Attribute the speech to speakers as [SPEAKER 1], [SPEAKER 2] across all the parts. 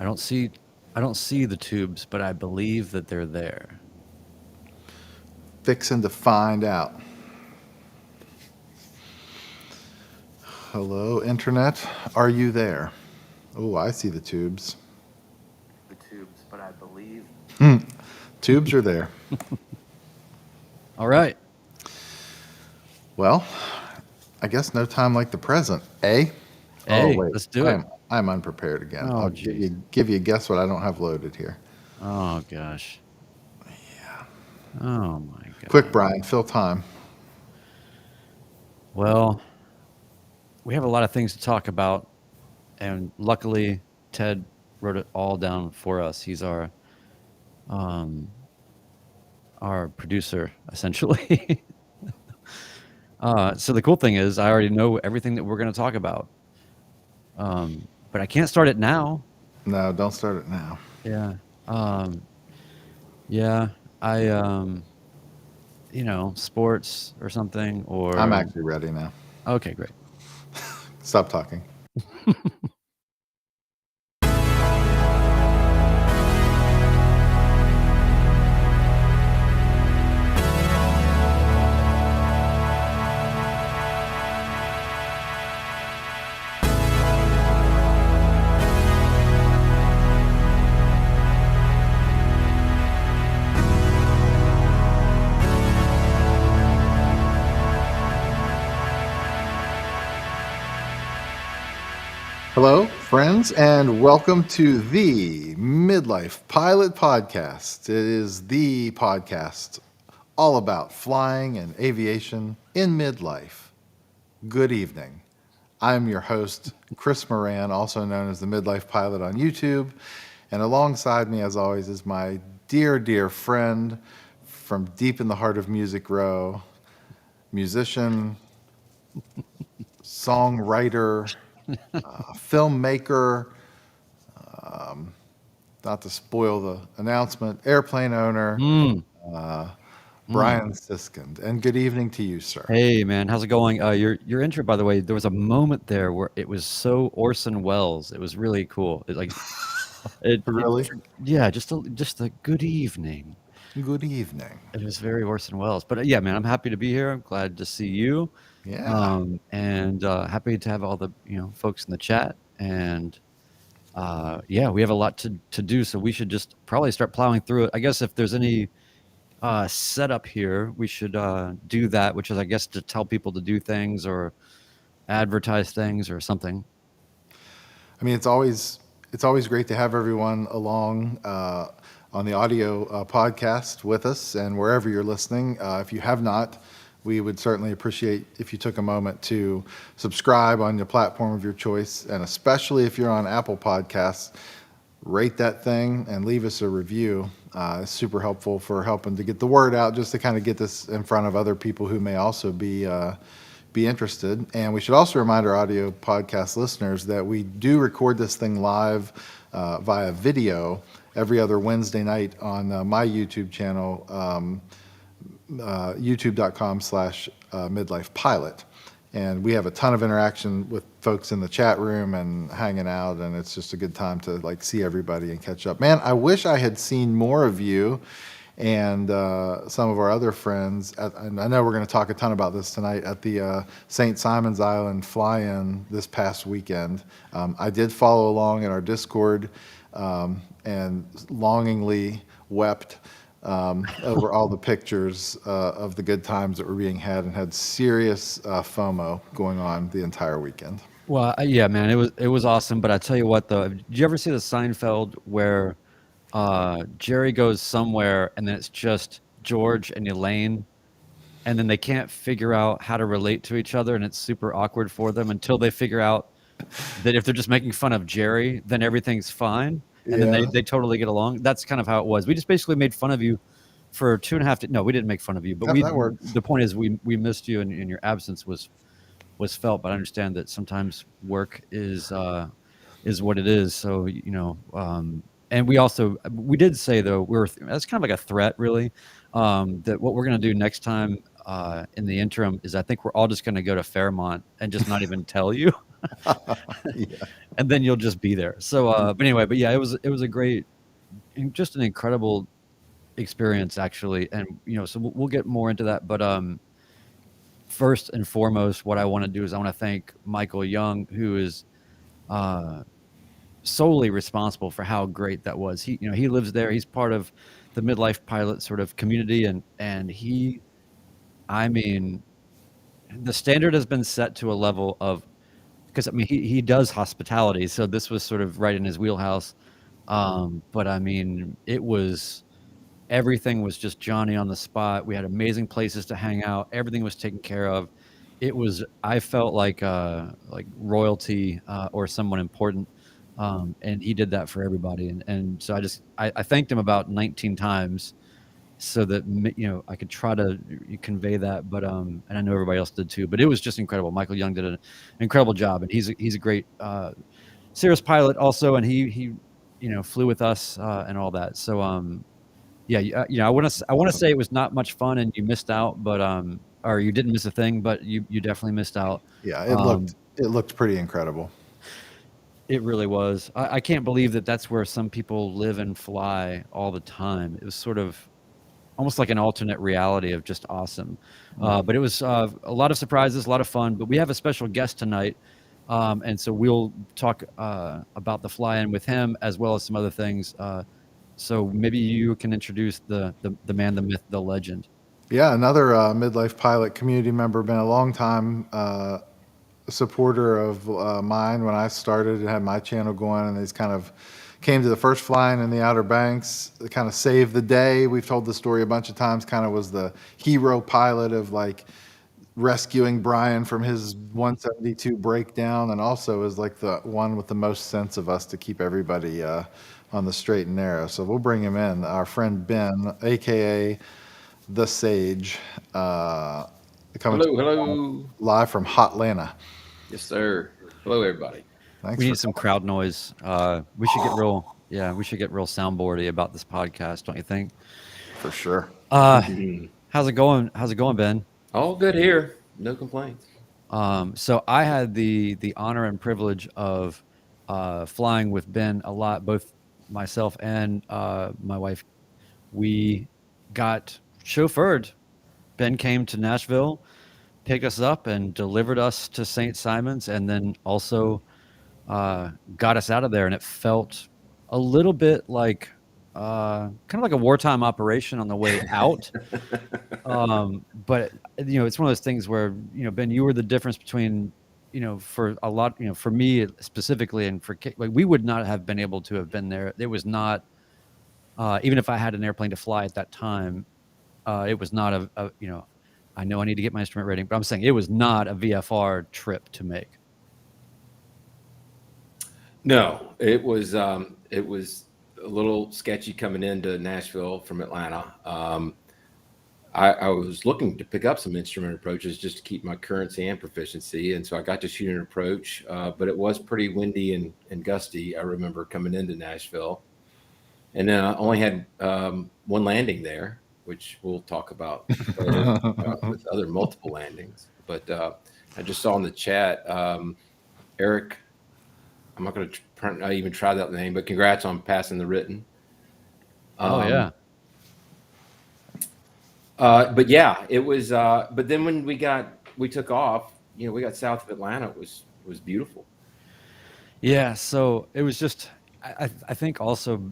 [SPEAKER 1] I don't see I don't see the tubes, but I believe that they're there.
[SPEAKER 2] Fixing to find out. Hello, Internet. Are you there? Oh, I see the tubes.
[SPEAKER 1] The tubes, but I believe.
[SPEAKER 2] Hmm. Tubes are there.
[SPEAKER 1] All right.
[SPEAKER 2] Well, I guess no time like the present, eh? Oh,
[SPEAKER 1] Hey,
[SPEAKER 2] wait.
[SPEAKER 1] let's do it.
[SPEAKER 2] I'm unprepared again.
[SPEAKER 1] Oh,
[SPEAKER 2] I'll
[SPEAKER 1] jeez.
[SPEAKER 2] give you a guess what I don't have loaded here.
[SPEAKER 1] Oh, gosh. Oh, my
[SPEAKER 2] Quick,
[SPEAKER 1] God.
[SPEAKER 2] Brian, fill time.
[SPEAKER 1] Well, we have a lot of things to talk about, and luckily, Ted wrote it all down for us. He's um, our producer, essentially. So the cool thing is, I already know everything that we're going to talk about, but I can't start it now.
[SPEAKER 2] No, don't start it now.
[SPEAKER 1] Yeah. Um, yeah. I, sports or something,
[SPEAKER 2] I'm
[SPEAKER 1] or
[SPEAKER 2] actually ready now.
[SPEAKER 1] okay, great.
[SPEAKER 2] Stop talking. Hello, friends, and welcome to the Midlife Pilot Podcast. It is the podcast all about flying and aviation in midlife. Good evening. I'm your host, Chris Moran, also known as the Midlife Pilot on YouTube. And alongside me, as always, is my dear, dear friend from deep in the heart of Music Row, musician, songwriter, filmmaker, not to spoil the announcement, airplane owner,
[SPEAKER 1] Mm, mm.
[SPEAKER 2] Brian Siskind. And good evening to you, sir.
[SPEAKER 1] Hey, man, how's it going? Your intro, by the way, there was a moment there where it was so Orson Welles. It was really cool.
[SPEAKER 2] Really?
[SPEAKER 1] Yeah, just a good evening.
[SPEAKER 2] Good evening.
[SPEAKER 1] It was very Orson Welles. But yeah, man, I'm happy to be here. I'm glad to see you.
[SPEAKER 2] Yeah.
[SPEAKER 1] And happy to have all the, folks in the chat. And yeah, we have a lot to do, so we should just probably start plowing through it. I guess if there's any setup here, we should do that, which is, I guess, to tell people to do things or advertise things or something.
[SPEAKER 2] I mean, it's always great to have everyone along on the audio podcast with us, and wherever you're listening. If you have not, we would certainly appreciate if you took a moment to subscribe on your platform of your choice, and especially if you're on Apple Podcasts, rate that thing and leave us a review. It's super helpful for helping to get the word out, just to kind of get this in front of other people who may also be interested. And we should also remind our audio podcast listeners that we do record this thing live via video every other Wednesday night on my YouTube channel, youtube.com/midlifepilot. And we have a ton of interaction with folks in the chat room and hanging out, and it's just a good time to like see everybody and catch up. Man, I wish I had seen more of you and some of our other friends. And I know we're going to talk a ton about this tonight at the St. Simon's Island fly-in this past weekend. I did follow along in our Discord and longingly wept over all the pictures of the good times that were being had, and had serious FOMO going on the entire weekend.
[SPEAKER 1] Well, yeah, man, it was awesome. But I tell you what, though, did you ever see the Seinfeld where Jerry goes somewhere and then it's just George and Elaine, and then they can't figure out how to relate to each other, and it's super awkward for them until they figure out that if they're just making fun of Jerry, then everything's fine, and then
[SPEAKER 2] Yeah,
[SPEAKER 1] they totally get along. That's kind of how it was. We just basically made fun of you for 2.5 No, we didn't make fun of you, but
[SPEAKER 2] that works.
[SPEAKER 1] the point is we missed you, and your absence was felt. But I understand that sometimes work is what it is. So and we did say, though, that's kind of like a threat, really, that what we're going to do next time in the interim is, I think we're all just going to go to Fairmont and just not even tell you.
[SPEAKER 2] Yeah.
[SPEAKER 1] and then you'll just be there. So, but anyway, but yeah, it was a great, just an incredible experience actually, and so we'll get more into that. But first and foremost, what I want to do is I want to thank Michael Young, who is uh, solely responsible for how great that was. He lives there. He's part of the Midlife Pilot sort of community, and I mean, the standard has been set to a level of, because I mean he does hospitality, so this was sort of right in his wheelhouse. But I mean, everything was just Johnny on the spot. We had amazing places to hang out. Everything was taken care of. I felt like royalty, or someone important. And he did that for everybody. And so I thanked him about 19 times so that, I could try to convey that, but and I know everybody else did too, but it was just incredible. Michael Young did an incredible job, and he's a great Cirrus pilot also, and he flew with us, and all that. So yeah, I want to
[SPEAKER 2] Awesome.
[SPEAKER 1] say it was not much fun and you missed out, but or you didn't miss a thing, but you definitely missed out.
[SPEAKER 2] Yeah,
[SPEAKER 1] Um,
[SPEAKER 2] it looked pretty incredible.
[SPEAKER 1] it really was. I can't believe that that's where some people live and fly all the time. It was sort of almost like an alternate reality of just awesome. But it was a lot of surprises, a lot of fun. But we have a special guest tonight, and so we'll talk about the fly-in with him as well as some other things. So maybe you can introduce the man, the myth, the legend.
[SPEAKER 2] Yeah, another midlife pilot community member, been a long time supporter of mine when I started and had my channel going, and he's kind of came to the first flying in the Outer Banks, kind of saved the day. We've told the story a bunch of times. Kind of was the hero pilot of like rescuing Brian from his 172 breakdown, and also is like the one with the most sense of us to keep everybody on the straight and narrow. So we'll bring him in. Our friend Ben, aka the Sage, uh, coming to
[SPEAKER 3] Hello, hello.
[SPEAKER 2] live from Hotlanta.
[SPEAKER 3] Yes, sir. Hello, everybody.
[SPEAKER 2] Thanks
[SPEAKER 1] We
[SPEAKER 2] for
[SPEAKER 1] need some
[SPEAKER 2] coming.
[SPEAKER 1] crowd noise. We should get real soundboardy about this podcast, don't you think?
[SPEAKER 2] For sure.
[SPEAKER 1] Uh, how's it going? How's it going, Ben?
[SPEAKER 3] All good here. No complaints.
[SPEAKER 1] So I had the honor and privilege of flying with Ben a lot, both myself and my wife. We got chauffeured. Ben came to Nashville, picked us up, and delivered us to St. Simon's, and then also got us out of there. And it felt a little bit like kind of like a wartime operation on the way out. But it's one of those things where, Ben, you were the difference between, for a lot, for me specifically, and for like we would not have been able to have been there. It was not, even if I had an airplane to fly at that time, it was not I know I need to get my instrument rating, but I'm saying it was not a VFR trip to make.
[SPEAKER 3] No, it was a little sketchy coming into Nashville from Atlanta. I was looking to pick up some instrument approaches just to keep my currency and proficiency, and so I got to shoot an approach, but it was pretty windy and gusty. I remember coming into Nashville, and then I only had one landing there, which we'll talk about further with other multiple landings. But I just saw in the chat, Eric. I'm not going to even try that name, but congrats on passing the written.
[SPEAKER 1] Oh
[SPEAKER 3] Um,
[SPEAKER 1] yeah.
[SPEAKER 3] but yeah, it was. But then when we took off, we got south of Atlanta. It was beautiful.
[SPEAKER 1] Yeah, so it was just, I think also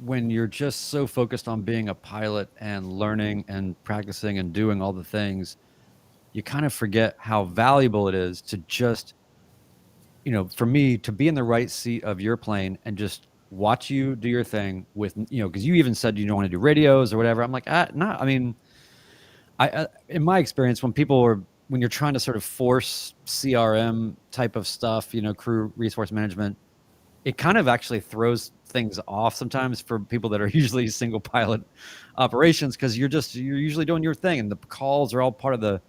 [SPEAKER 1] when you're just so focused on being a pilot and learning and practicing and doing all the things, you kind of forget how valuable it is to just, for me to be in the right seat of your plane and just watch you do your thing with, because you even said you don't want to do radios or whatever. I'm like, no, I mean, in my experience, when you're trying to sort of force CRM type of stuff, crew resource management, it kind of actually throws things off sometimes for people that are usually single pilot operations, because you're usually doing your thing and the calls are all part of the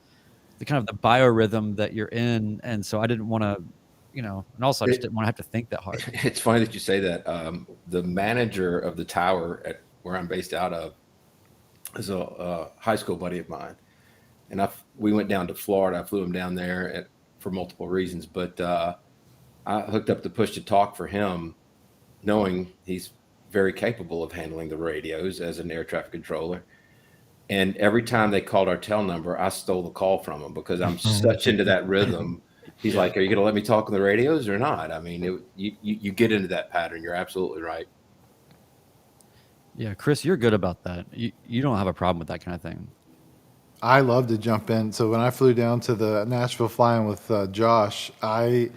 [SPEAKER 1] kind of the biorhythm that you're in. And so I didn't want to, and also I just
[SPEAKER 3] It,
[SPEAKER 1] didn't want to have to think that hard.
[SPEAKER 3] it's funny that you say that. The manager of the tower at where I'm based out of is a high school buddy of mine, and we went down to Florida. I flew him down there for multiple reasons, but I hooked up the push to talk for him, knowing he's very capable of handling the radios as an air traffic controller. And every time they called our tel number, I stole the call from him because I'm such into that rhythm. He's
[SPEAKER 1] Yeah.
[SPEAKER 3] like, "Are you going to let me talk on the radios or not?" I mean, you get into that pattern. You're absolutely right.
[SPEAKER 1] Yeah, Chris, you're good about that. You don't have a problem with that kind of thing.
[SPEAKER 2] I love to jump in. So when I flew down to the Nashville flying with Josh, I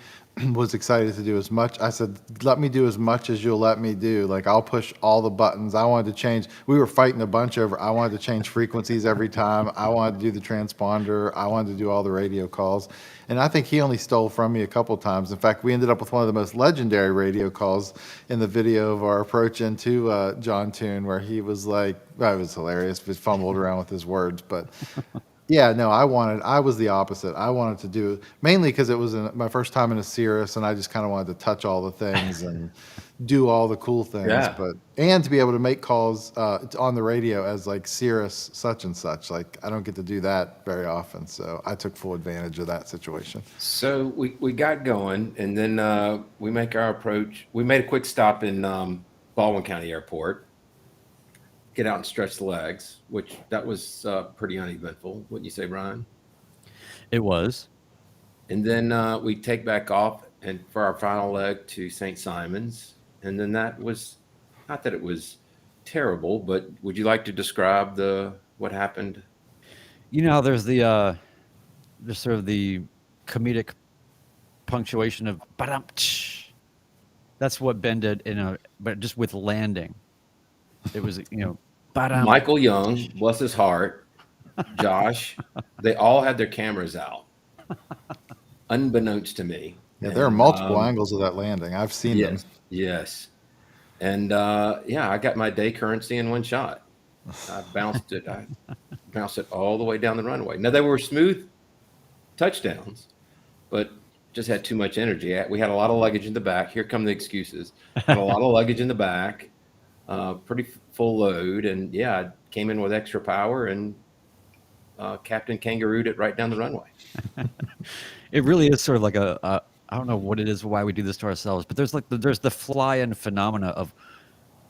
[SPEAKER 2] was excited to do as much. I said, "Let me do as much as you'll let me do. Like I'll push all the buttons." I wanted to change. We were fighting a bunch over. I wanted to change frequencies every time. I wanted to do the transponder. I wanted to do all the radio calls. And I think he only stole from me a couple times. In fact, we ended up with one of the most legendary radio calls in the video of our approach into John Tune, where he was like, well, it was hilarious. He fumbled around with his words, but yeah, no, I was the opposite. I wanted to do mainly because it was my first time in a Cirrus, and I just kind of wanted to touch all the things and do all the cool things,
[SPEAKER 3] Yeah.
[SPEAKER 2] but and to be able to make calls on the radio as like Cirrus such and such. Like I don't get to do that very often, so I took full advantage of that situation.
[SPEAKER 3] So we got going, and then we make our approach. We made a quick stop in Baldwin County Airport, get out and stretch the legs, which that was pretty uneventful, wouldn't you say, Brian?
[SPEAKER 1] It was.
[SPEAKER 3] And then we take back off and for our final leg to St. Simon's, and then that was not that it was terrible, but would you like to describe the what happened?
[SPEAKER 1] You know how there's sort of the comedic punctuation of ba. That's what Ben did but just with landing. It was, ba.
[SPEAKER 3] Michael Young, bless his heart, Josh, they all had their cameras out, unbeknownst to me.
[SPEAKER 2] Yeah, there are
[SPEAKER 3] And
[SPEAKER 2] multiple angles of that landing. I've seen them.
[SPEAKER 3] yes, yes. And yeah, I got my day currency in one shot. I bounced it all the way down the runway. Now they were smooth touchdowns, but just had too much energy. We had a lot of luggage in the back. Here come the excuses. Had a lot of luggage in the back, pretty full load, and yeah, I came in with extra power and Captain Kangarooed it right down the runway.
[SPEAKER 1] It really is sort of like I don't know what it is, why we do this to ourselves, but there's the fly-in phenomena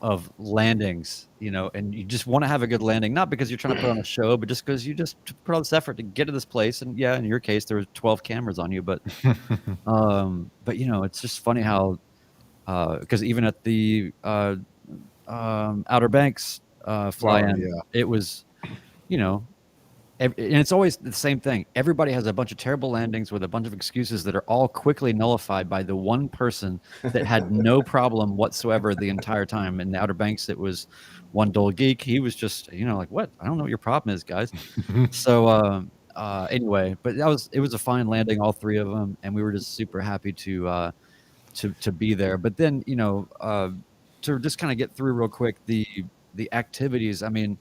[SPEAKER 1] of landings, and you just want to have a good landing, not because you're trying to put on a show, but just because you just put all this effort to get to this place. And yeah, in your case, there were 12 cameras on you, but it's just funny how, because even at the Outer Banks fly-in,
[SPEAKER 2] yeah.
[SPEAKER 1] it was, you know, and it's always the same thing. Everybody has a bunch of terrible landings with a bunch of excuses that are all quickly nullified by the one person that had no problem whatsoever the entire time. In the Outer Banks, it was one dull geek. He was just, like, what? I don't know what your problem is, guys. So anyway, but it was a fine landing, all three of them, and we were just super happy to be there. But then, to just kind of get through real quick the activities. I mean,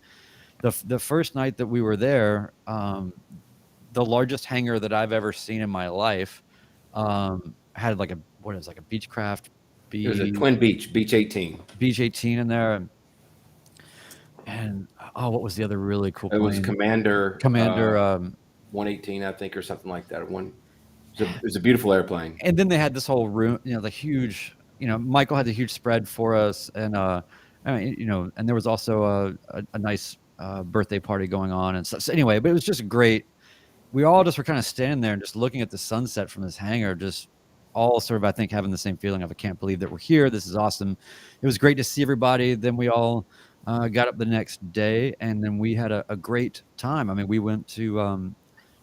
[SPEAKER 1] the first night that we were there, the largest hangar that I've ever seen in my life, had like like a Beechcraft
[SPEAKER 3] It was a twin beach 18.
[SPEAKER 1] Beach 18 in there, and what was the other really cool
[SPEAKER 3] It was
[SPEAKER 1] plane?
[SPEAKER 3] Commander
[SPEAKER 1] Commander.
[SPEAKER 3] 118, I think, or something like that. It was a beautiful airplane.
[SPEAKER 1] And then they had this whole room, the huge, Michael had the huge spread for us, and I mean, and there was also a nice birthday party going on and stuff. So anyway, but it was just great. We all just were kind of standing there and just looking at the sunset from this hangar, just all sort of, I think, having the same feeling of, I can't believe that we're here. This is awesome. It was great to see everybody. Then we all got up the next day, and then we had a great time. I mean, we went to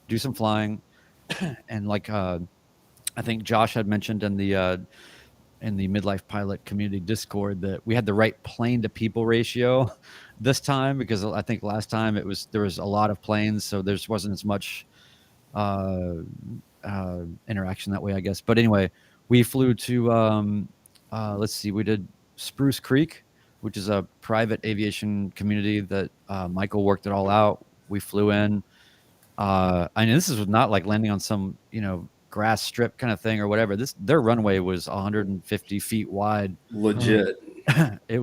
[SPEAKER 1] do some flying, and like I think Josh had mentioned in the Midlife Pilot community Discord that we had the right plane to people ratio this time, because I think last time there was a lot of planes, so there wasn't as much interaction that way, I guess. But anyway, we flew to let's see, we did Spruce Creek, which is a private aviation community that Michael worked it all out. We flew in. I mean, this was not like landing on some grass strip kind of thing or whatever. Their runway was 150 feet wide.
[SPEAKER 3] Legit.
[SPEAKER 1] It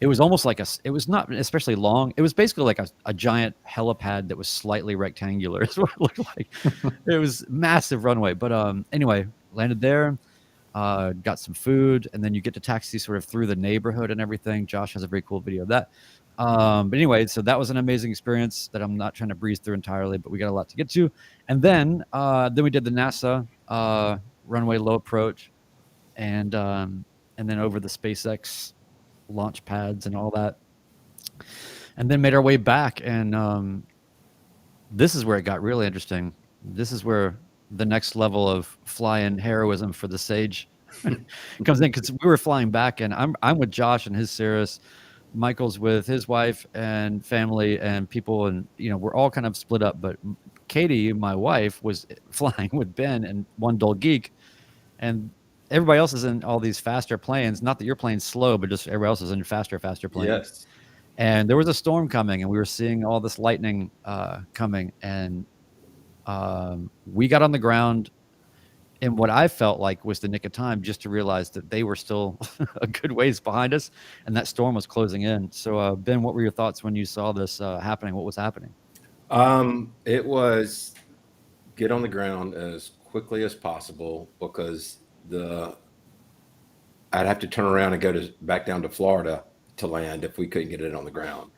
[SPEAKER 1] was almost like it was not especially long. It was basically like a giant helipad that was slightly rectangular is what it looked like. It was massive runway. But anyway, landed there. got some food, and then you get to taxi sort of through the neighborhood and everything. Josh has a very cool video of that. But anyway, so that was an amazing experience that I'm not trying to breeze through entirely, but we got a lot to get to. And then we did the NASA runway low approach, and then over the SpaceX launch pads and all that, and then made our way back. And this is where it got really interesting. This is where the next level of fly-in heroism for the Sage comes in, because we were flying back, and I'm with Josh and his Cirrus. Michael's with his wife and family and people, and we're all kind of split up. But Katie, my wife, was flying with Ben and One Dull Geek, and everybody else is in all these faster planes. Not that your plane's slow, but just everybody else is in faster planes.
[SPEAKER 3] Yes.
[SPEAKER 1] And there was a storm coming, and we were seeing all this lightning coming, and we got on the ground in what I felt like was the nick of time, just to realize that they were still a good ways behind us, and that storm was closing in. So, Ben, what were your thoughts when you saw this happening? What was happening?
[SPEAKER 3] It was get on the ground as quickly as possible, because I'd have to turn around and go back down to Florida to land if we couldn't get it on the ground.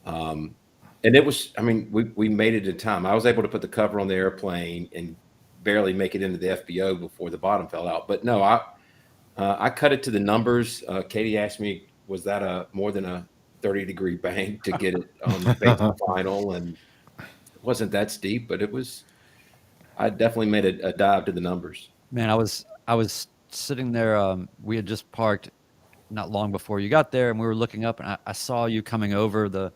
[SPEAKER 3] And it was, I mean, we made it in time. I was able to put the cover on the airplane and barely make it into the FBO before the bottom fell out. But no, I cut it to the numbers. Katie asked me, was that more than a 30-degree bank to get it on the basic final? And it wasn't that steep, but I definitely made a dive to the numbers.
[SPEAKER 1] Man, I was sitting there. We had just parked not long before you got there, and we were looking up, and I saw you coming over the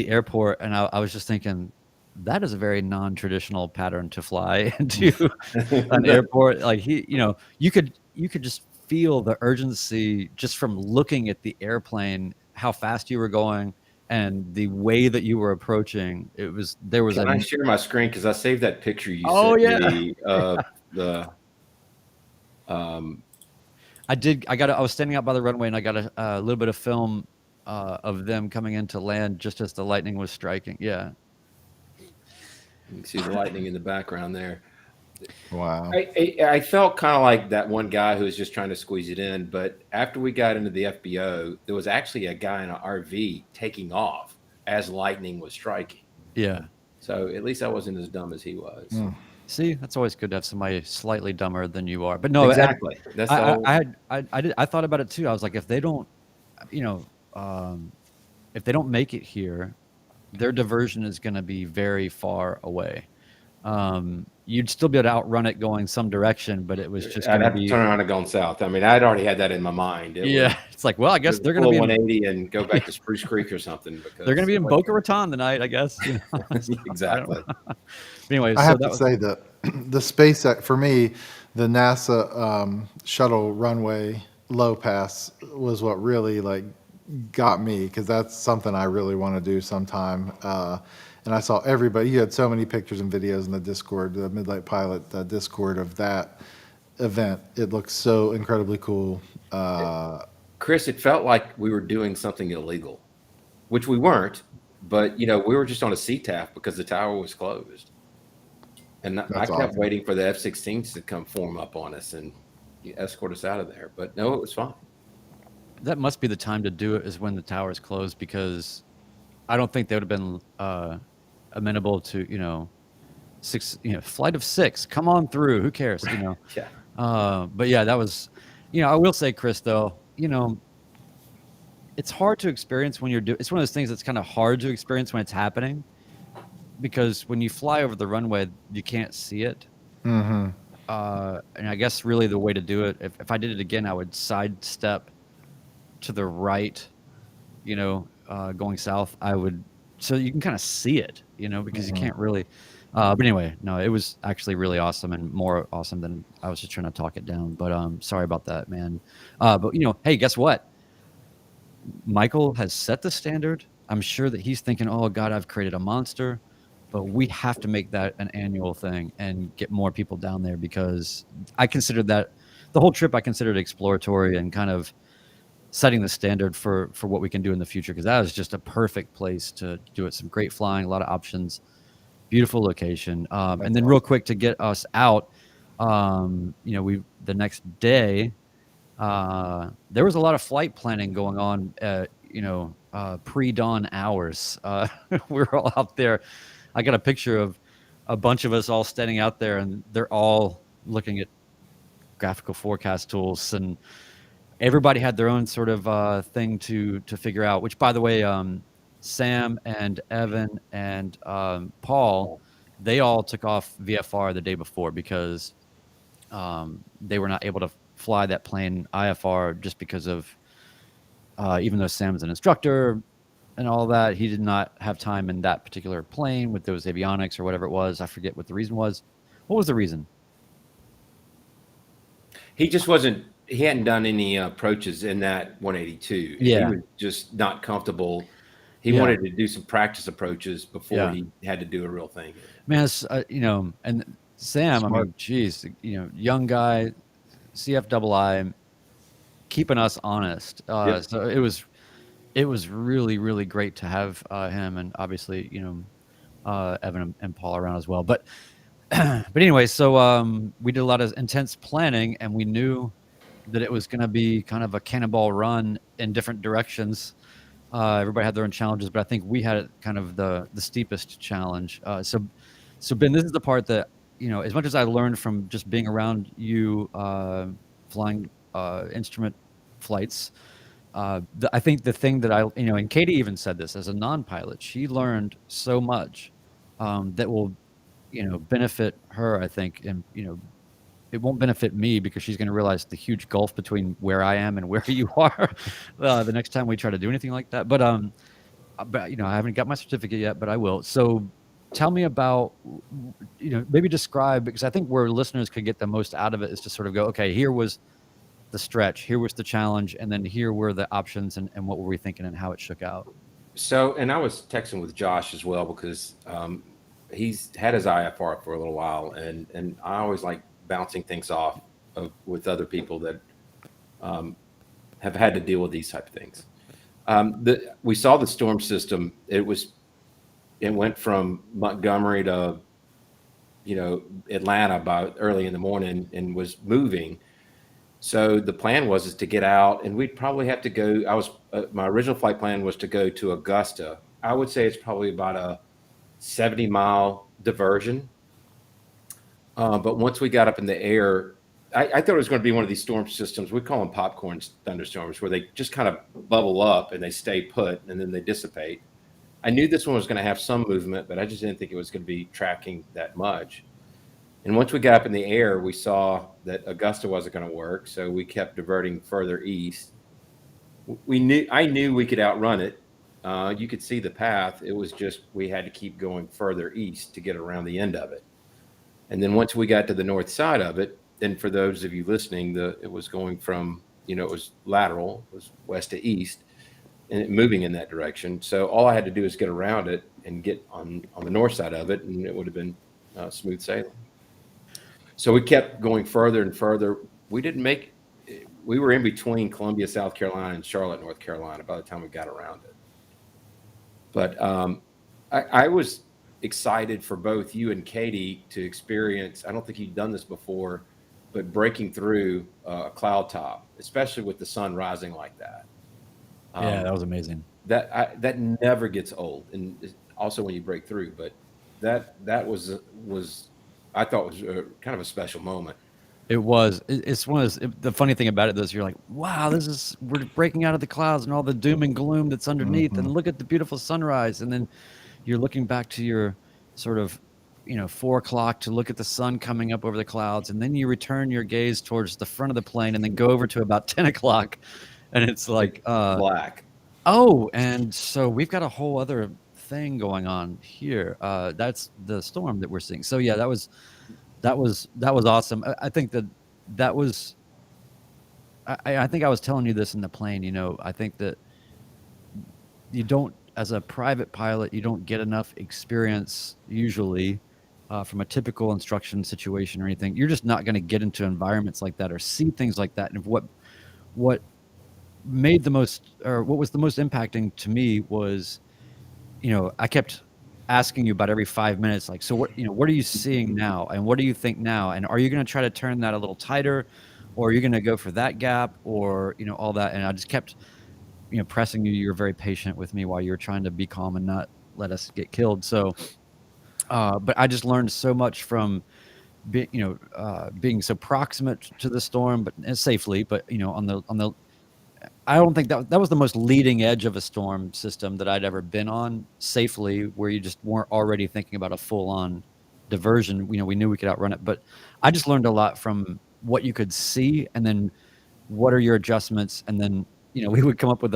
[SPEAKER 1] airport, and I was just thinking, that is a very non-traditional pattern to fly into an airport. Like you could just feel the urgency just from looking at the airplane, how fast you were going, and the way that you were approaching.
[SPEAKER 3] Can I share my screen, because I saved that picture you
[SPEAKER 1] sent
[SPEAKER 3] me of the.
[SPEAKER 1] I was standing out by the runway, and I got a little bit of film of them coming in to land just as the lightning was striking. Yeah.
[SPEAKER 3] You can see the lightning in the background there.
[SPEAKER 2] Wow.
[SPEAKER 3] I felt kind of like that one guy who was just trying to squeeze it in. But after we got into the FBO, there was actually a guy in an RV taking off as lightning was striking.
[SPEAKER 1] Yeah.
[SPEAKER 3] So at least I wasn't as dumb as he was.
[SPEAKER 1] See, that's always good to have somebody slightly dumber than you are. But no,
[SPEAKER 3] exactly.
[SPEAKER 1] I thought about it too. I was like, if they don't, if they don't make it here, their diversion is going to be very far away. You'd still be able to outrun it going some direction, but it was just going to be
[SPEAKER 3] turn around and going south. I mean, I'd already had that in my mind.
[SPEAKER 1] It's like, well, I guess they're going to be
[SPEAKER 3] 180 and go back to Spruce Creek or something. Because
[SPEAKER 1] they're going to be in Boca Raton tonight, I guess.
[SPEAKER 3] Exactly.
[SPEAKER 1] Anyways,
[SPEAKER 2] I have to say that the SpaceX, for me, the NASA shuttle runway low pass was what really got me, because that's something I really want to do sometime. And I saw everybody. You had so many pictures and videos in the Discord, the Midlife Pilot Discord, of that event. It looks so incredibly cool.
[SPEAKER 3] Chris, it felt like we were doing something illegal, which we weren't. But we were just on a CTAF because the tower was closed, and I kept waiting for the F-16s to come form up on us and escort us out of there. But no, it was fine.
[SPEAKER 1] That must be the time to do it, is when the tower is closed, because I don't think they would have been amenable to flight of 6, come on through, who cares.
[SPEAKER 3] Yeah.
[SPEAKER 1] But yeah, that was I will say, Chris, though, it's hard to experience when it's one of those things that's kind of hard to experience when it's happening, because when you fly over the runway you can't see it. And I guess really the way to do it, if I did it again, I would sidestep to the right, going south. So you can kind of see it, because you can't really. But anyway, no, it was actually really awesome, and more awesome than I was just trying to talk it down. But sorry about that, man. But hey, guess what? Michael has set the standard. I'm sure that he's thinking, oh God, I've created a monster. But we have to make that an annual thing and get more people down there, because I considered that the whole trip, I considered exploratory and kind of setting the standard for what we can do in the future, because that was just a perfect place to do it. Some great flying, a lot of options, beautiful location. And then real quick to get us out, We the next day, there was a lot of flight planning going on at, pre-dawn hours. We were all out there. I got a picture of a bunch of us all standing out there, and they're all looking at graphical forecast tools, and everybody had their own sort of thing to figure out. Which, by the way, Sam and Evan and Paul, they all took off VFR the day before because they were not able to fly that plane IFR just because of even though Sam's an instructor and all that, he did not have time in that particular plane with those avionics or whatever it was. I forget what the reason was. What was the reason?
[SPEAKER 3] He just wasn't. He hadn't done any approaches in that 182, and he
[SPEAKER 1] Yeah,
[SPEAKER 3] was just not comfortable. He
[SPEAKER 1] yeah,
[SPEAKER 3] wanted to do some practice approaches before
[SPEAKER 1] yeah.
[SPEAKER 3] he had to do a real thing.
[SPEAKER 1] Man, and Sam, I
[SPEAKER 2] Smart.
[SPEAKER 1] mean, geez, young guy, CFII, keeping us honest.
[SPEAKER 3] Yep.
[SPEAKER 1] So it was really, really great to have him, and obviously, Evan and Paul around as well. But anyway, so we did a lot of intense planning, and we knew that it was going to be kind of a cannonball run in different directions. Everybody had their own challenges, but I think we had kind of the steepest challenge. So Ben, this is the part that as much as I learned from just being around you, flying instrument flights. I think the thing that and Katie even said this as a non-pilot, she learned so much that will benefit her, I think, and it won't benefit me because she's going to realize the huge gulf between where I am and where you are the next time we try to do anything like that. But I haven't got my certificate yet, but I will. So tell me about, maybe describe, because I think where listeners could get the most out of it is to sort of go, okay, here was the stretch, here was the challenge, and then here were the options, and what were we thinking and how it shook out.
[SPEAKER 3] So, and I was texting with Josh as well because he's had his IFR for a little while, and I always like bouncing things off with other people that have had to deal with these type of things. We saw the storm system. It went from Montgomery to Atlanta by early in the morning and was moving. So the plan was is to get out, and we'd probably have to go. My original flight plan was to go to Augusta. I would say it's probably about a 70-mile diversion. But once we got up in the air, I thought it was going to be one of these storm systems. We call them popcorn thunderstorms, where they just kind of bubble up and they stay put and then they dissipate. I knew this one was going to have some movement, but I just didn't think it was going to be tracking that much. And once we got up in the air, we saw that Augusta wasn't going to work, so we kept diverting further east. I knew we could outrun it. You could see the path. It was just we had to keep going further east to get around the end of it. And then once we got to the north side of it, and for those of you listening, it was going from it was lateral, it was west to east, and moving in that direction. So all I had to do is get around it and get on the north side of it, and it would have been smooth sailing. So we kept going further and further. We were in between Columbia, South Carolina, and Charlotte, North Carolina by the time we got around it. But I was excited for both you and Katie to experience. I don't think you'd done this before, but breaking through a cloud top, especially with the sun rising like that.
[SPEAKER 1] Yeah, that was amazing.
[SPEAKER 3] That never gets old, and also when you break through. But that was I thought was kind of a special moment.
[SPEAKER 1] It was. It's one of the funny thing about it is you're like, wow, we're breaking out of the clouds and all the doom and gloom that's underneath, and look at the beautiful sunrise. And then you're looking back to your sort of 4 o'clock to look at the sun coming up over the clouds, and then you return your gaze towards the front of the plane and then go over to about 10 o'clock, and it's like
[SPEAKER 3] Black.
[SPEAKER 1] oh, and so we've got a whole other thing going on here. That's the storm that we're seeing. So yeah, that was awesome. I think that was. I think I was telling you this in the plane. I think that you don't, as a private pilot, you don't get enough experience usually from a typical instruction situation or anything. You're just not going to get into environments like that or see things like that. And what made the most, or what was the most impacting to me was, I kept asking you about every 5 minutes, like, so what are you seeing now, and what do you think now, and are you going to try to turn that a little tighter, or are you going to go for that gap, or all that. And I just kept pressing you. You're very patient with me while you're trying to be calm and not let us get killed. So, but I just learned so much from being so proximate to the storm, but safely. But on the I don't think that was the most leading edge of a storm system that I'd ever been on safely, where you just weren't already thinking about a full on diversion. We knew we could outrun it, but I just learned a lot from what you could see, and then what are your adjustments, and then we would come up with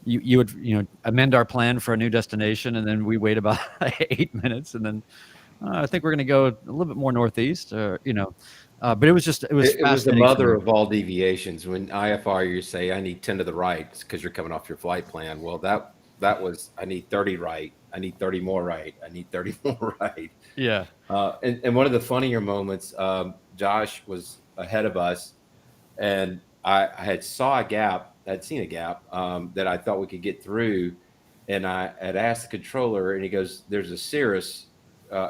[SPEAKER 1] you would amend our plan for a new destination, and then we wait about 8 minutes, and then I think we're going to go a little bit more northeast, or but it was
[SPEAKER 3] It was the
[SPEAKER 1] fascinating to
[SPEAKER 3] mother
[SPEAKER 1] learn.
[SPEAKER 3] of all deviations. When IFR, you say, I need 10 to the right because you're coming off your flight plan. Well, that was, I need 30 right. I need 30 more right. I need 30 more right.
[SPEAKER 1] Yeah.
[SPEAKER 3] And one of the funnier moments, Josh was ahead of us, and I had saw a gap, I'd seen a gap that I thought we could get through. And I had asked the controller, and he goes, there's a cirrus.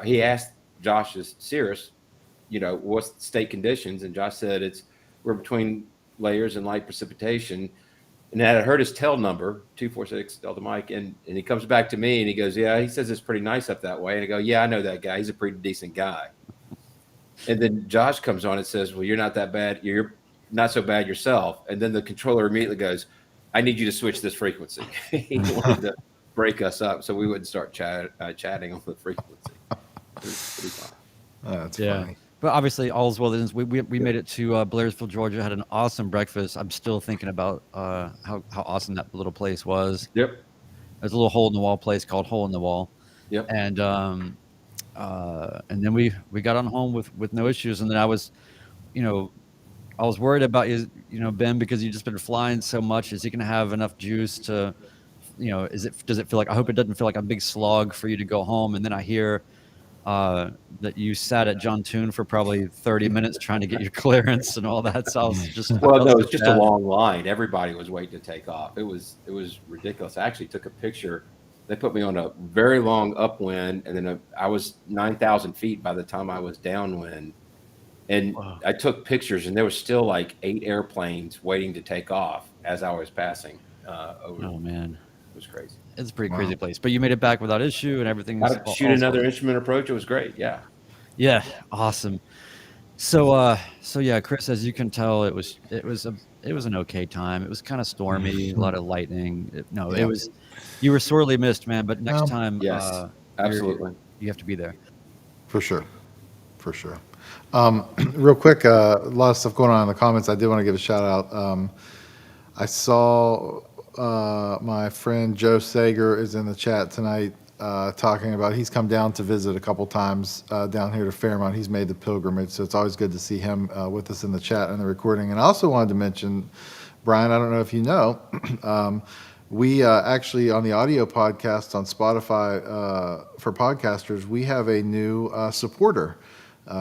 [SPEAKER 3] He asked Josh's cirrus, what's the state conditions? And Josh said, we're between layers and light precipitation. And I had heard his tail number, 246 Delta Mike. And he comes back to me and he goes, yeah, he says it's pretty nice up that way. And I go, yeah, I know that guy. He's a pretty decent guy. And then Josh comes on and says, well, you're not that bad. You're not so bad yourself. And then the controller immediately goes, I need you to switch this frequency. He wanted to break us up so we wouldn't start chatting on the frequency. It was pretty fun.
[SPEAKER 2] That's
[SPEAKER 1] Yeah.
[SPEAKER 2] funny.
[SPEAKER 1] But obviously, all's well that ends. We made it to Blairsville, Georgia. Had an awesome breakfast. I'm still thinking about how awesome that little place was.
[SPEAKER 3] Yep.
[SPEAKER 1] There's a little hole in the wall place called Hole in the Wall,
[SPEAKER 3] Yep.
[SPEAKER 1] and then we got on home with no issues. And then you know, I was worried about Ben, because you've just been flying so much. Is he going to have enough juice to, does it feel like? I hope it doesn't feel like a big slog for you to go home. And then I hear that you sat at John Toon for probably 30 minutes trying to get your clearance and all that. So I
[SPEAKER 3] Well,
[SPEAKER 1] felt
[SPEAKER 3] no,
[SPEAKER 1] so
[SPEAKER 3] it's just
[SPEAKER 1] bad.
[SPEAKER 3] a long line. Everybody was waiting to take off. It was ridiculous. I actually took a picture. They put me on a very long upwind, and then I was 9,000 feet by the time I was downwind. And
[SPEAKER 1] Wow.
[SPEAKER 3] I took pictures, and there was still like 8 airplanes waiting to take off as I was passing over.
[SPEAKER 1] Oh man,
[SPEAKER 3] It was crazy.
[SPEAKER 1] it's a pretty
[SPEAKER 2] Wow.
[SPEAKER 1] crazy place. But you made it back without issue, and everything's
[SPEAKER 3] How to shoot another instrument approach? It was great. Yeah.
[SPEAKER 1] Yeah, awesome. So yeah, Chris, as you can tell, it was an okay time. It was kind of stormy, a lot of lightning. It
[SPEAKER 2] Yeah.
[SPEAKER 1] was, you were sorely missed, man. But next time,
[SPEAKER 3] Yes. Absolutely.
[SPEAKER 1] you have to be there.
[SPEAKER 2] For sure. For sure. Real quick, a lot of stuff going on in the comments. I did want to give a shout out. I saw my friend Joe Sager is in the chat tonight talking about he's come down to visit a couple times down here to Fairmont. He's made the pilgrimage, so it's always good to see him with us in the chat and the recording. And I also wanted to mention, Brian, I don't know if you know, we actually on the audio podcast on Spotify for podcasters, we have a new supporter.